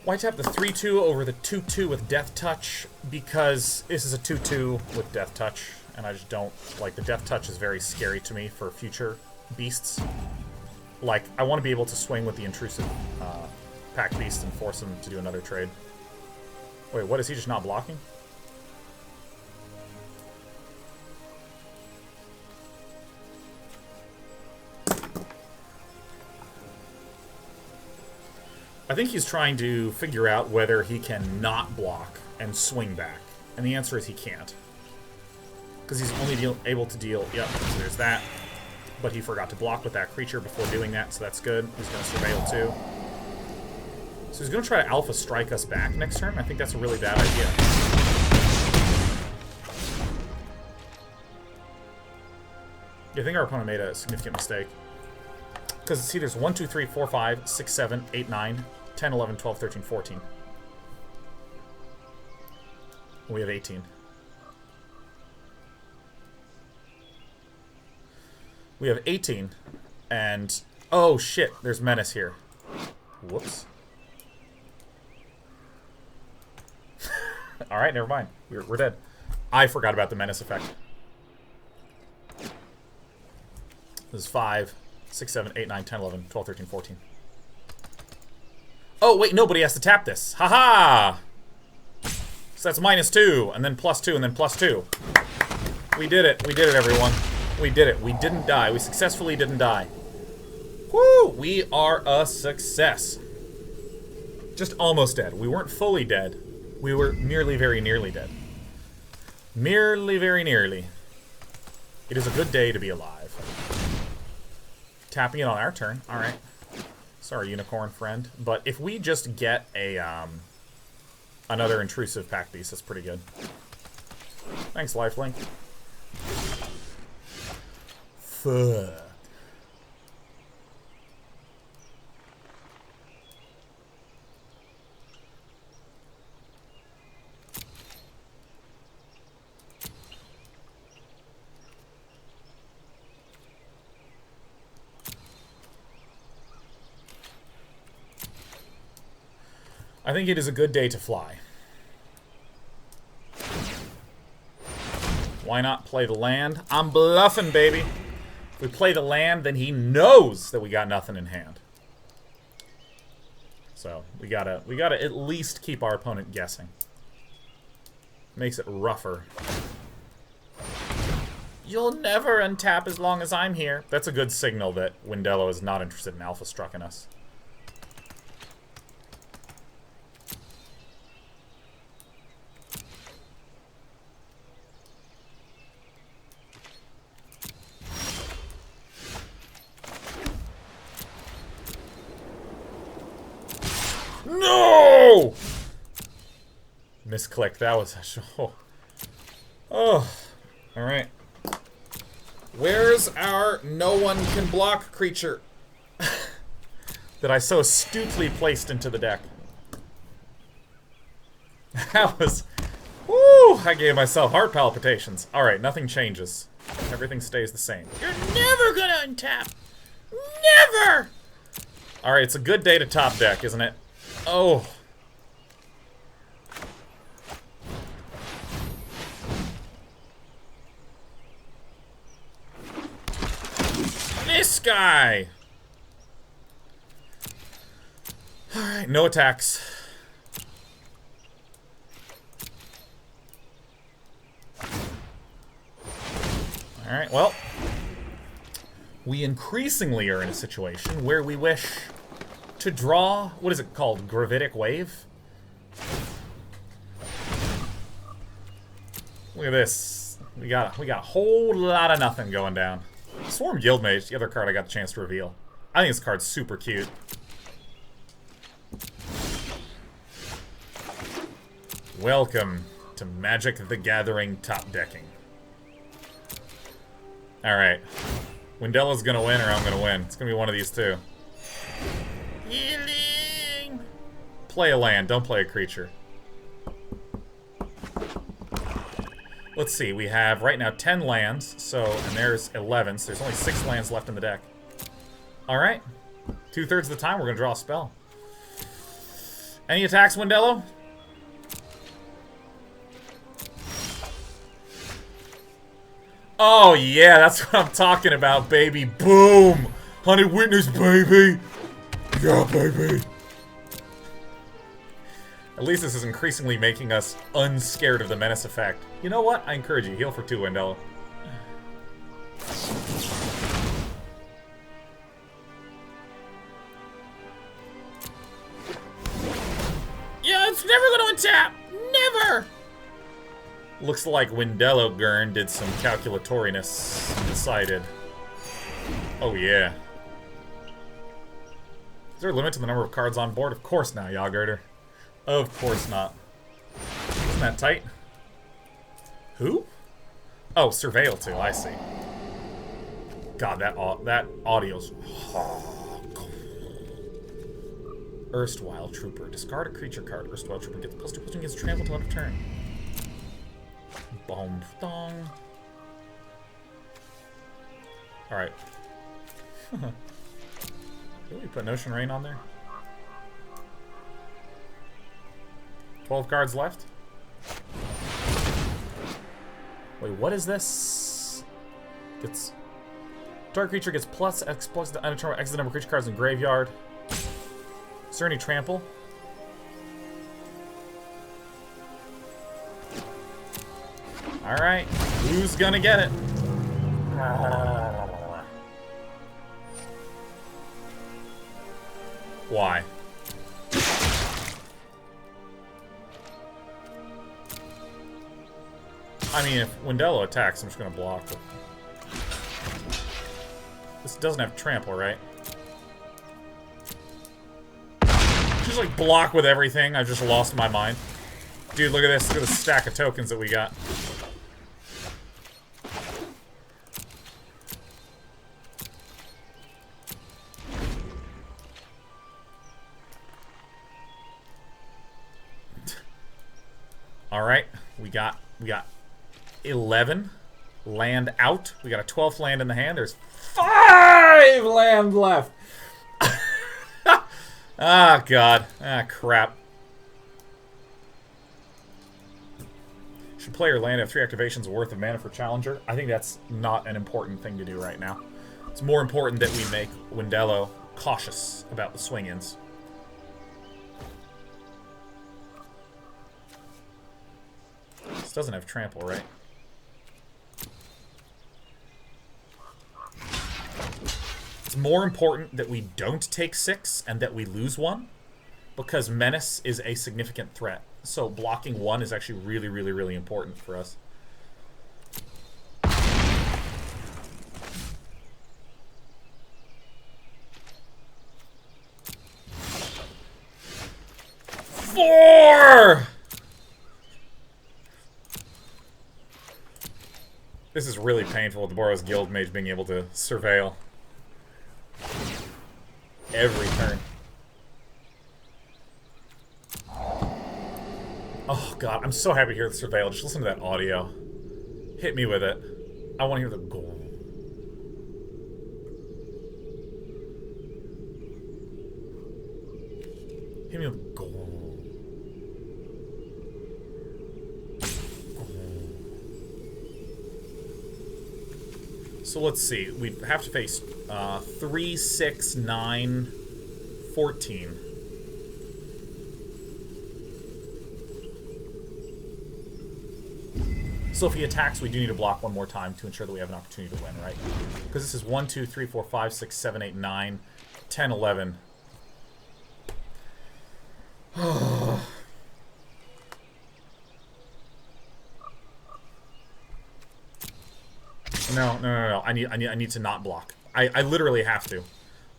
Why tap the 3-2 over the 2-2 with Death Touch? Because this is a 2-2 with Death Touch, and I just don't... Like, the Death Touch is very scary to me for future beasts. Like, I want to be able to swing with the intrusive Pack Beast and force him to do another trade. Wait, what? Is he just not blocking? I think he's trying to figure out whether he can not block and swing back. And the answer is he can't. Because he's only able to deal... Yep, so there's that. But he forgot to block with that creature before doing that, so that's good. He's going to surveil too. So he's going to try to Alpha Strike us back next turn. I think that's a really bad idea. I think our opponent made a significant mistake. Because, see, there's 1, 2, 3, 4, 5, 6, 7, 8, 9, 10, 11, 12, 13, 14. We have 18. We have 18, and... Oh, shit, there's Menace here. Whoops. Alright, never mind. We're dead. I forgot about the Menace effect. This is 5... 6, 7, 8, 9, 10, 11, 12, 13, 14. Oh, wait, nobody has to tap this. Haha! So that's -2, and then +2, and then +2. We did it. We did it, everyone. We did it. We didn't die. We successfully didn't die. Woo! We are a success. Just almost dead. We weren't fully dead. We were merely very nearly dead. Merely very nearly. It is a good day to be alive. Tapping it on our turn. Alright. Sorry, Unicorn friend. But if we just get a, another intrusive Pack Beast, that's pretty good. Thanks, Lifelink. Fuck. I think it is a good day to fly. Why not play the land? I'm bluffing, baby. If we play the land, then he knows that we got nothing in hand. So we gotta at least keep our opponent guessing. Makes it rougher. You'll never untap as long as I'm here. That's a good signal that Windello is not interested in alpha strucking us. No! Misclick. That was a oh. Alright. Where's our no one can block creature that I so astutely placed into the deck? That was... Woo! I gave myself heart palpitations. Alright, nothing changes. Everything stays the same. You're never gonna untap! Never! Alright, it's a good day to top deck, isn't it? Oh. This guy! Alright, no attacks. Alright, well. We increasingly are in a situation where we wish to draw, what is it called? Gravitic Wave? Look at this. We got a whole lot of nothing going down. Swarm Guildmage, the other card I got the chance to reveal. I think this card's super cute. Welcome to Magic the Gathering top decking. Alright. Windello's gonna win or I'm gonna win. It's gonna be one of these two. Healing! Play a land, don't play a creature. Let's see, we have right now 10 lands, so, and there's 11, so there's only 6 lands left in the deck. Alright. 2/3 of the time, we're gonna draw a spell. Any attacks, Windello? Oh, yeah, that's what I'm talking about, baby. Boom! Hunted Witness, baby! Yeah, baby! At least this is increasingly making us unscared of the menace effect. You know what? I encourage you. Heal for 2, Windello. Yeah, it's never gonna untap! Never! Looks like Windello Gurn did some calculatoriness and decided. Oh, yeah. Is there a limit to the number of cards on board? Of course not, Yawgurter. Of course not. Isn't that tight? Who? Oh, Surveil too, I see. God, that audio's... Erstwhile Trooper. Discard a creature card. Erstwhile Trooper gets +2/+2 against trample till end of turn. Boom thong. Alright. Did we put Notion Rain on there? 12 cards left. Wait, what is this? Gets... Target creature gets +X plus the undetermined X the number of creature cards in graveyard. Is there any trample? Alright, who's gonna get it? Why? I mean, if Windello attacks, I'm just gonna block it. This doesn't have trample, right? Just like block with everything. I just lost my mind. Dude, look at this. Look at the stack of tokens that we got. Alright, we got 11 land out. We got a 12th land in the hand. There's 5 land left. Ah, God. Ah, crap. Should player land have 3 activations worth of mana for Challenger? I think that's not an important thing to do right now. It's more important that we make Wendello cautious about the swing-ins. This doesn't have trample, right? It's more important that we don't take 6 and that we lose 1, because Menace is a significant threat. So blocking 1 is actually really, really, really important for us. Four! This is really painful with the Boros Guild Mage being able to surveil every turn. Oh god, I'm so happy to hear the surveil. Just listen to that audio. Hit me with it. I want to hear the goal. Hit me with goal. So let's see. We have to face 3, 6, 9, 14. So if he attacks, we do need to block 1 more time to ensure that we have an opportunity to win, right? Because this is 1, 2, 3, 4, 5, 6, 7, 8, 9, 10, 11. No. I need to not block. I literally have to.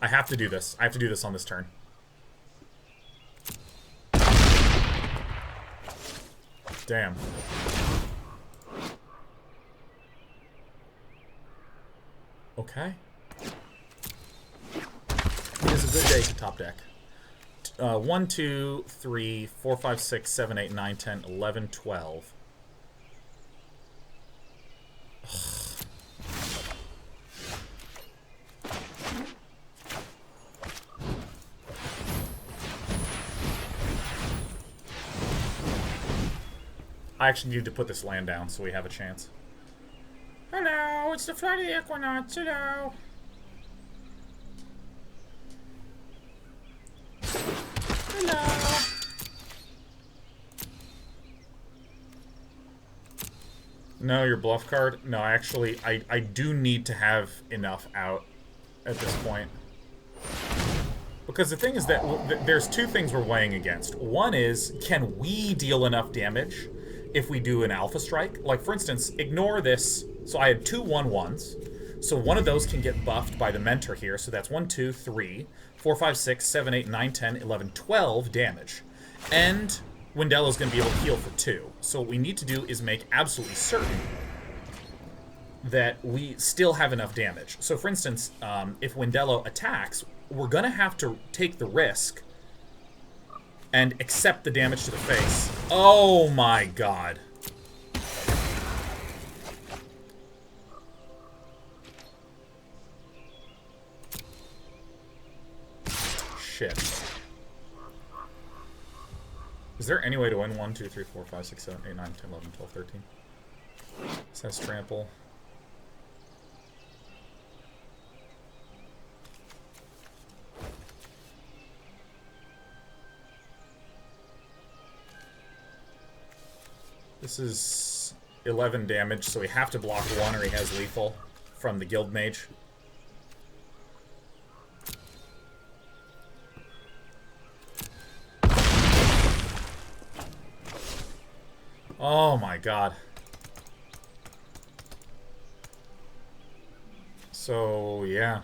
I have to do this. I have to do this on this turn. Damn. Okay. It is a good day to top deck. 1, 2, 3, 4, 5, 6, 7, 8, 9, 10, 11, 12. I actually need to put this land down so we have a chance. Hello, it's the flight of the Equinox. Hello. Hello. No, your bluff card? No, actually, I do need to have enough out at this point. Because the thing is that there's 2 things we're weighing against. One is, can we deal enough damage if we do an Alpha Strike? Like, for instance, ignore this. So I had 2 1/1s. So one of those can get buffed by the Mentor here. So that's 1, 2, 3, 4, 5, 6, 7, 8, 9, 10, 11, 12 damage. And Wendello's going to be able to heal for 2. So what we need to do is make absolutely certain that we still have enough damage. So for instance, if Wendello attacks, we're going to have to take the risk and accept the damage to the face. Oh my god. Shit. Is there any way to win 1, 2, 3, 4, 5, 6, 7, 8, 9, 10, 11, 12, 13? This has trample. This is 11 damage, so we have to block 1 or he has lethal from the Guild Mage. Oh my god. So, yeah.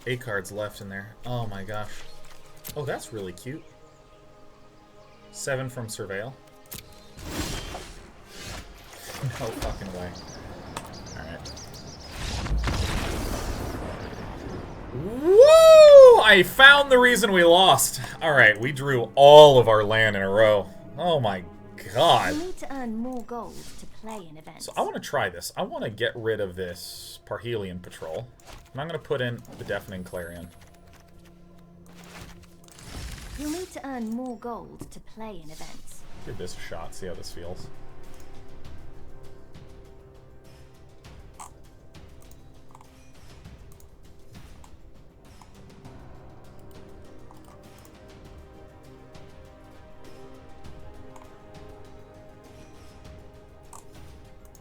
8 cards left in there. Oh my gosh. Oh, that's really cute. 7 from Surveil. No fucking way. Alright. Woo! I found the reason we lost. Alright, we drew all of our land in a row. Oh my god. You need to earn more gold to play in events. So I want to try this. I want to get rid of this Parhelion Patrol. And I'm going to put in the Deafening Clarion. You'll need to earn more gold to play in events. Give this a shot, see how this feels.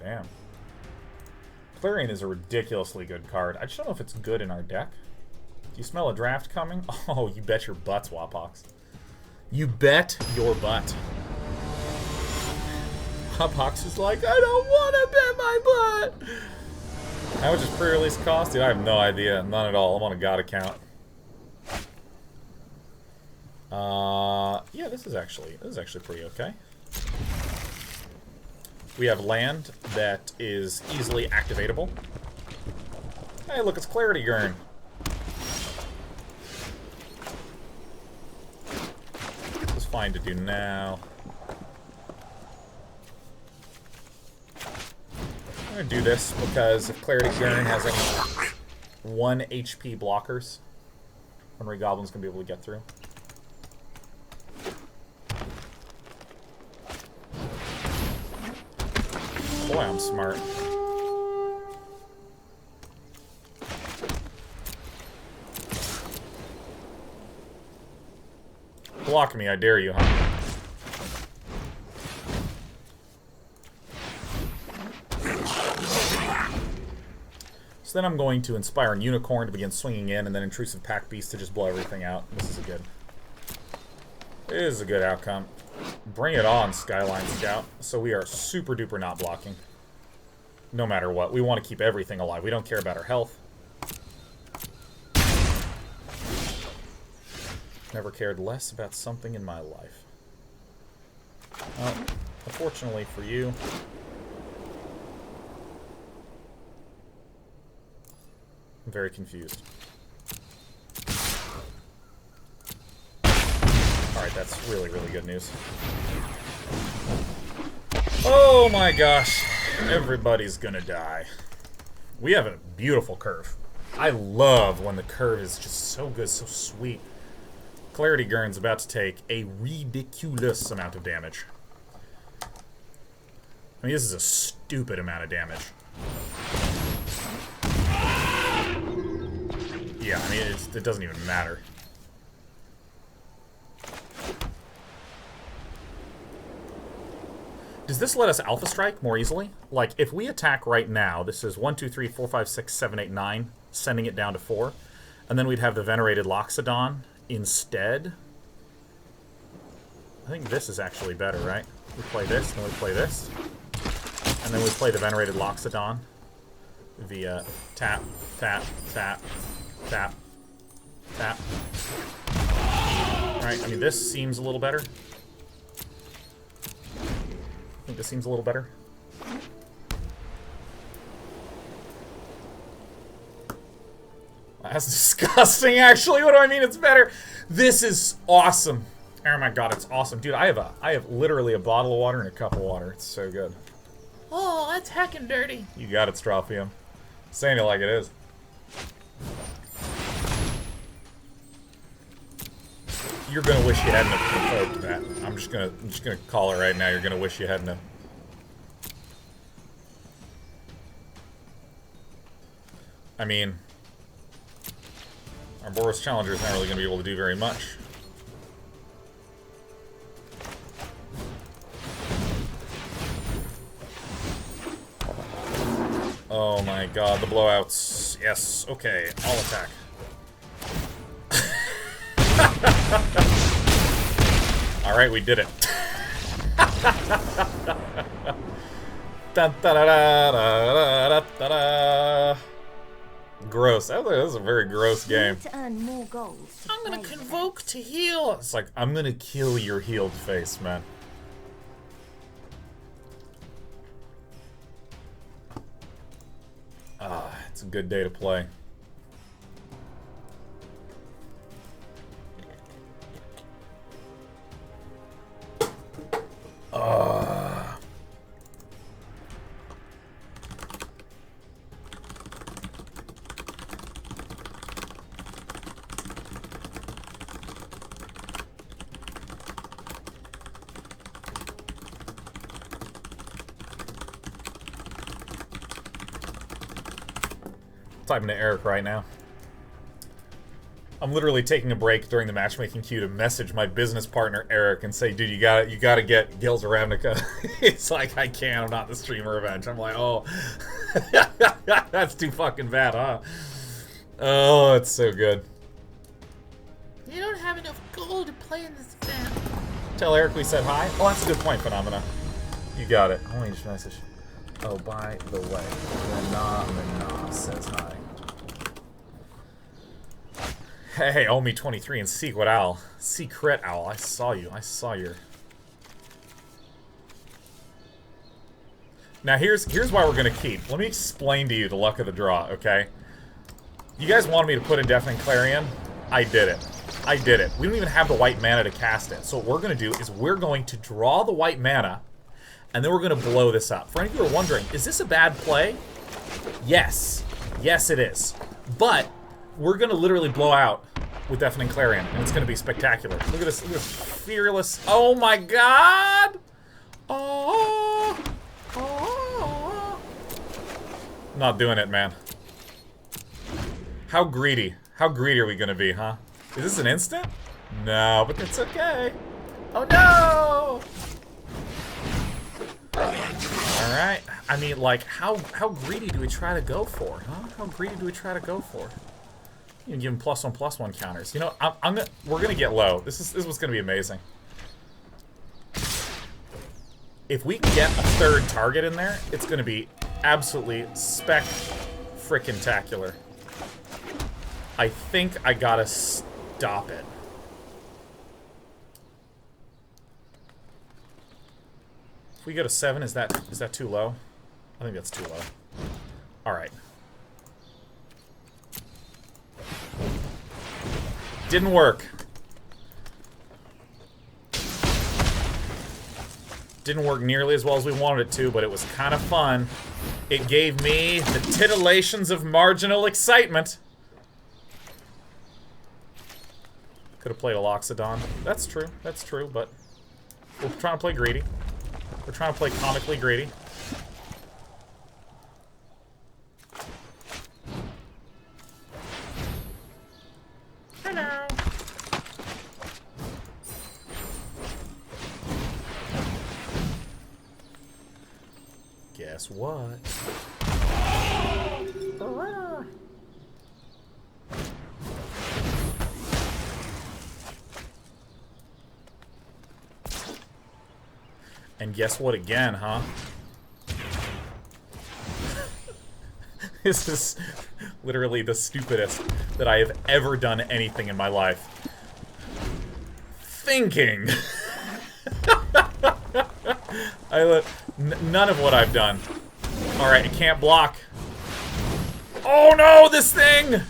Damn. Clarion is a ridiculously good card. I just don't know if it's good in our deck. Do you smell a draft coming? Oh, you bet your butt, Swapbox. You bet your butt. Swapbox is like, I don't want to bet my butt. How much does pre-release cost? Dude, I have no idea. None at all. I'm on a God account. Yeah, this is actually pretty okay. We have land that is easily activatable. Hey, look, it's Clarity Gurn. This is fine to do now. I'm gonna do this because if Clarity Gurn has any 1 HP blockers, Memory Goblin's gonna be able to get through. Boy, I'm smart. Block me, I dare you, huh? So then I'm going to Inspiring Unicorn to begin swinging in, and then Intrusive Pack Beast to just blow everything out. This is a good outcome. Bring it on, Skyline Scout. So we are super duper not blocking. No matter what. We want to keep everything alive. We don't care about our health. Never cared less about something in my life. Well, unfortunately for you, I'm very confused. Alright, that's really, really good news. Oh my gosh. Everybody's gonna die. We have a beautiful curve. I love when the curve is just so good, so sweet. Clarity Gurn's about to take a ridiculous amount of damage. I mean, this is a stupid amount of damage. Yeah, I mean, it doesn't even matter. Does this let us Alpha Strike more easily? Like, if we attack right now, this is 1, 2, 3, 4, 5, 6, 7, 8, 9, sending it down to 4. And then we'd have the Venerated Loxodon instead. I think this is actually better, right? We play this, and then we play this. And then we play the Venerated Loxodon via tap, tap, tap, tap, tap. Alright, I mean, this seems a little better. I think this seems a little better. That's disgusting, actually. What do I mean it's better? This is awesome. Oh my god, it's awesome. Dude, I have literally a bottle of water and a cup of water. It's so good. Oh, that's heckin' dirty. You got it, Strophium. Saying it like it is. You're gonna wish you hadn't have provoked that. I'm just gonna call it right now. You're gonna wish you hadn't have. I mean, our Boros Challenger is not really gonna be able to do very much. Oh my god, the blowouts. Yes, okay, I'll attack. Alright, we did it. Gross. That was a very gross game. To earn more gold I'm gonna convoke to heal. It's like, I'm gonna kill your healed face, man. Ah, it's a good day to play. Typing to Eric right now. I'm literally taking a break during the matchmaking queue to message my business partner Eric and say, dude, you gotta get Guilds of Ravnica. It's like, I can't, I'm not the streamer event. I'm like, oh, that's too fucking bad, huh? Oh, it's so good. You don't have enough gold to play in this event. Tell Eric we said hi. Oh, that's a good point, Phenomena. You got it. Only just message. Oh, by the way, Phenomena says hi. Hey, Omi23 and Secret Owl. Secret Owl, I saw you. I saw your... Now, here's why we're gonna keep. Let me explain to you the luck of the draw, okay? You guys wanted me to put in Deafening Clarion? I did it. I did it. We don't even have the white mana to cast it. So what we're gonna do is we're going to draw the white mana, and then we're gonna blow this up. For any of you who are wondering, is this a bad play? Yes. Yes, it is. But... we're gonna literally blow out with Deafening Clarion, and it's gonna be spectacular. Look at this fearless. Oh my god! Oh, oh. Not doing it, man. How greedy? How greedy are we gonna be, huh? Is this an instant? No, but it's okay. Oh no! Alright. I mean, like, how greedy do we try to go for, huh? How greedy do we try to go for? You can give him +1/+1 counters. You know, we're gonna get low. This was gonna be amazing. If we get a third target in there, it's gonna be absolutely frickin-tacular. I think I gotta stop it. If we go to 7, is that too low? I think that's too low. All right. Didn't work. Didn't work nearly as well as we wanted it to, but it was kind of fun. It gave me the titillations of marginal excitement. Could have played a Loxodon. That's true, but we're trying to play greedy. We're trying to play comically greedy. Hello. Guess what? And guess what again, huh? This is literally the stupidest that I have ever done anything in my life. Thinking. None of what I've done. Alright, it can't block. Oh no, this thing!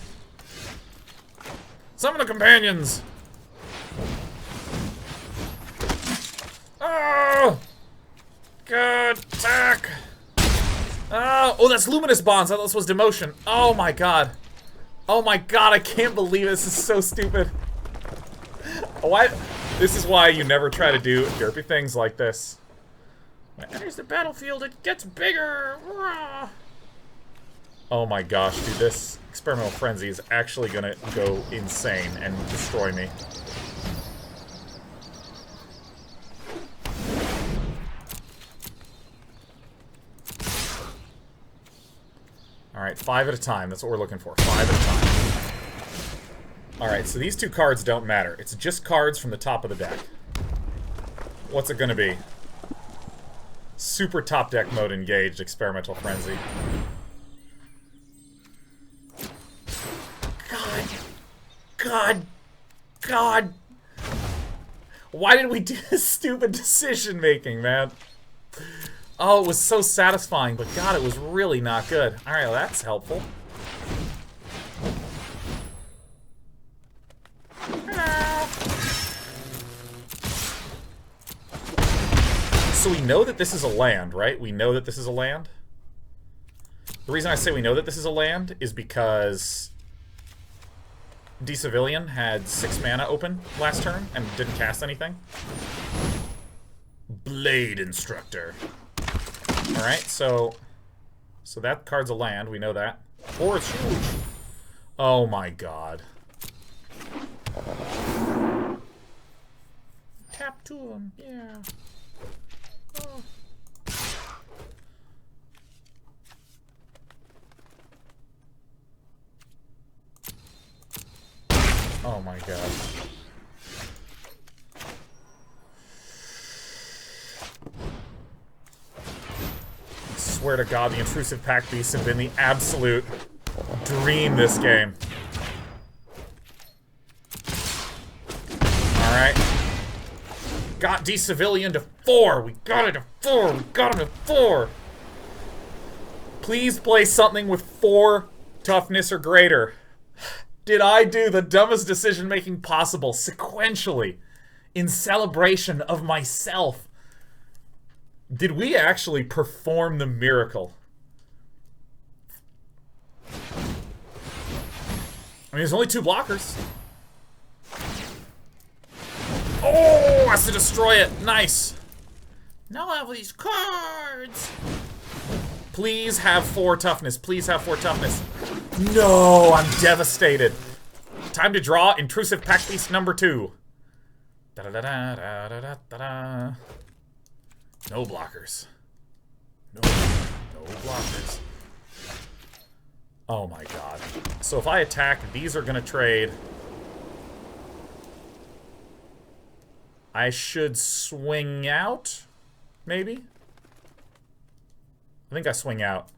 Summon the companions! Oh! Good attack! Oh, that's Luminous Bonds. I thought this was Demotion. Oh my god. Oh my god, I can't believe this is so stupid. Why? This is why you never try to do derpy things like this. When it enters the battlefield, it gets bigger. Oh my gosh, dude, this Experimental Frenzy is actually gonna go insane and destroy me. Alright, 5 at a time. That's what we're looking for. 5 at a time. Alright, so these two cards don't matter. It's just cards from the top of the deck. What's it gonna be? Super top deck mode engaged, Experimental Frenzy. God. Why did we do this stupid decision making, man? Oh, it was so satisfying, but God, it was really not good. Alright, well, that's helpful. Hello. So we know that this is a land, right? We know that this is a land. The reason I say we know that this is a land is because D-Civilian had 6 mana open last turn and didn't cast anything. Blade Instructor. Alright, so that card's a land, we know that. Boros huge. Oh my god. Tap two of them, yeah. Oh. Oh my god. I swear to god, the intrusive pack beasts have been the absolute dream this game. Alright. Got D-Civilian to 4! We got it to 4! We got him to 4! Please play something with 4 toughness or greater. Did I do the dumbest decision-making possible, sequentially, in celebration of myself? Did we actually perform the miracle? I mean, there's only 2 blockers. Oh, has to destroy it. Nice. Now I have these cards. Please have 4 toughness. Please have 4 toughness. No, I'm devastated. Time to draw intrusive pack beast number 2. Da-da-da-da-da-da-da-da. No blockers. No blockers. Oh my god. So if I attack, these are gonna trade. I should swing out? Maybe? I think I swing out.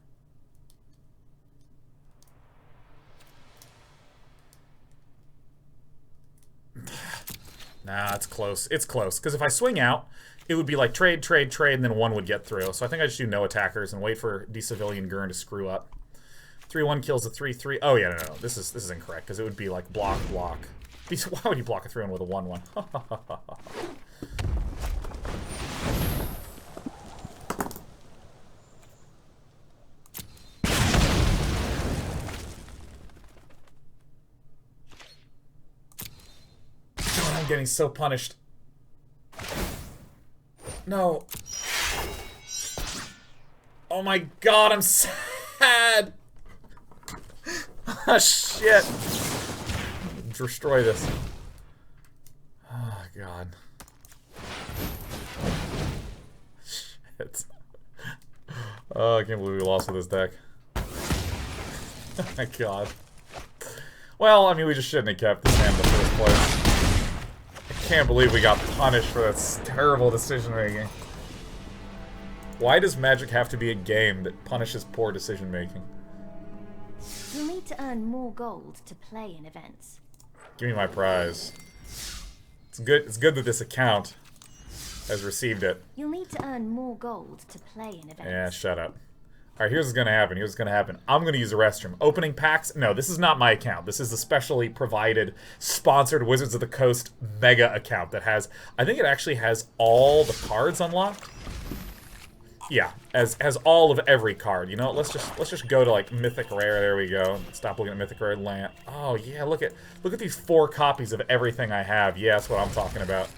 Nah, it's close. It's close. Because if I swing out, it would be like trade, trade, trade, and then 1 would get through. So I think I just do no attackers and wait for D-Civilian Gurn to screw up. 3-1 kills a 3-3. Oh, yeah, no. This is incorrect, because it would be like block, block. Why would you block a 3-1 with a 1-1? God, I'm getting so punished. No. Oh my god, I'm sad. Oh, shit. Destroy this. Oh, god. Shit. Oh, I can't believe we lost with this deck. Oh my god. Well, I mean, we just shouldn't have kept this hand in the first place. I can't believe we got punished for that terrible decision-making. Why does Magic have to be a game that punishes poor decision-making? You'll need to earn more gold to play in events. Give me my prize. It's good that this account has received it. You'll need to earn more gold to play in events. Yeah, shut up. Alright, here's what's gonna happen. Here's what's gonna happen. I'm gonna use the restroom. Opening packs? No, this is not my account. This is the specially provided, sponsored Wizards of the Coast mega account that has... I think it actually has all the cards unlocked. Yeah, as all of every card. You know, let's just go to like Mythic Rare. There we go. Stop looking at Mythic Rare land. Oh yeah, look at these 4 copies of everything I have. Yeah, that's what I'm talking about.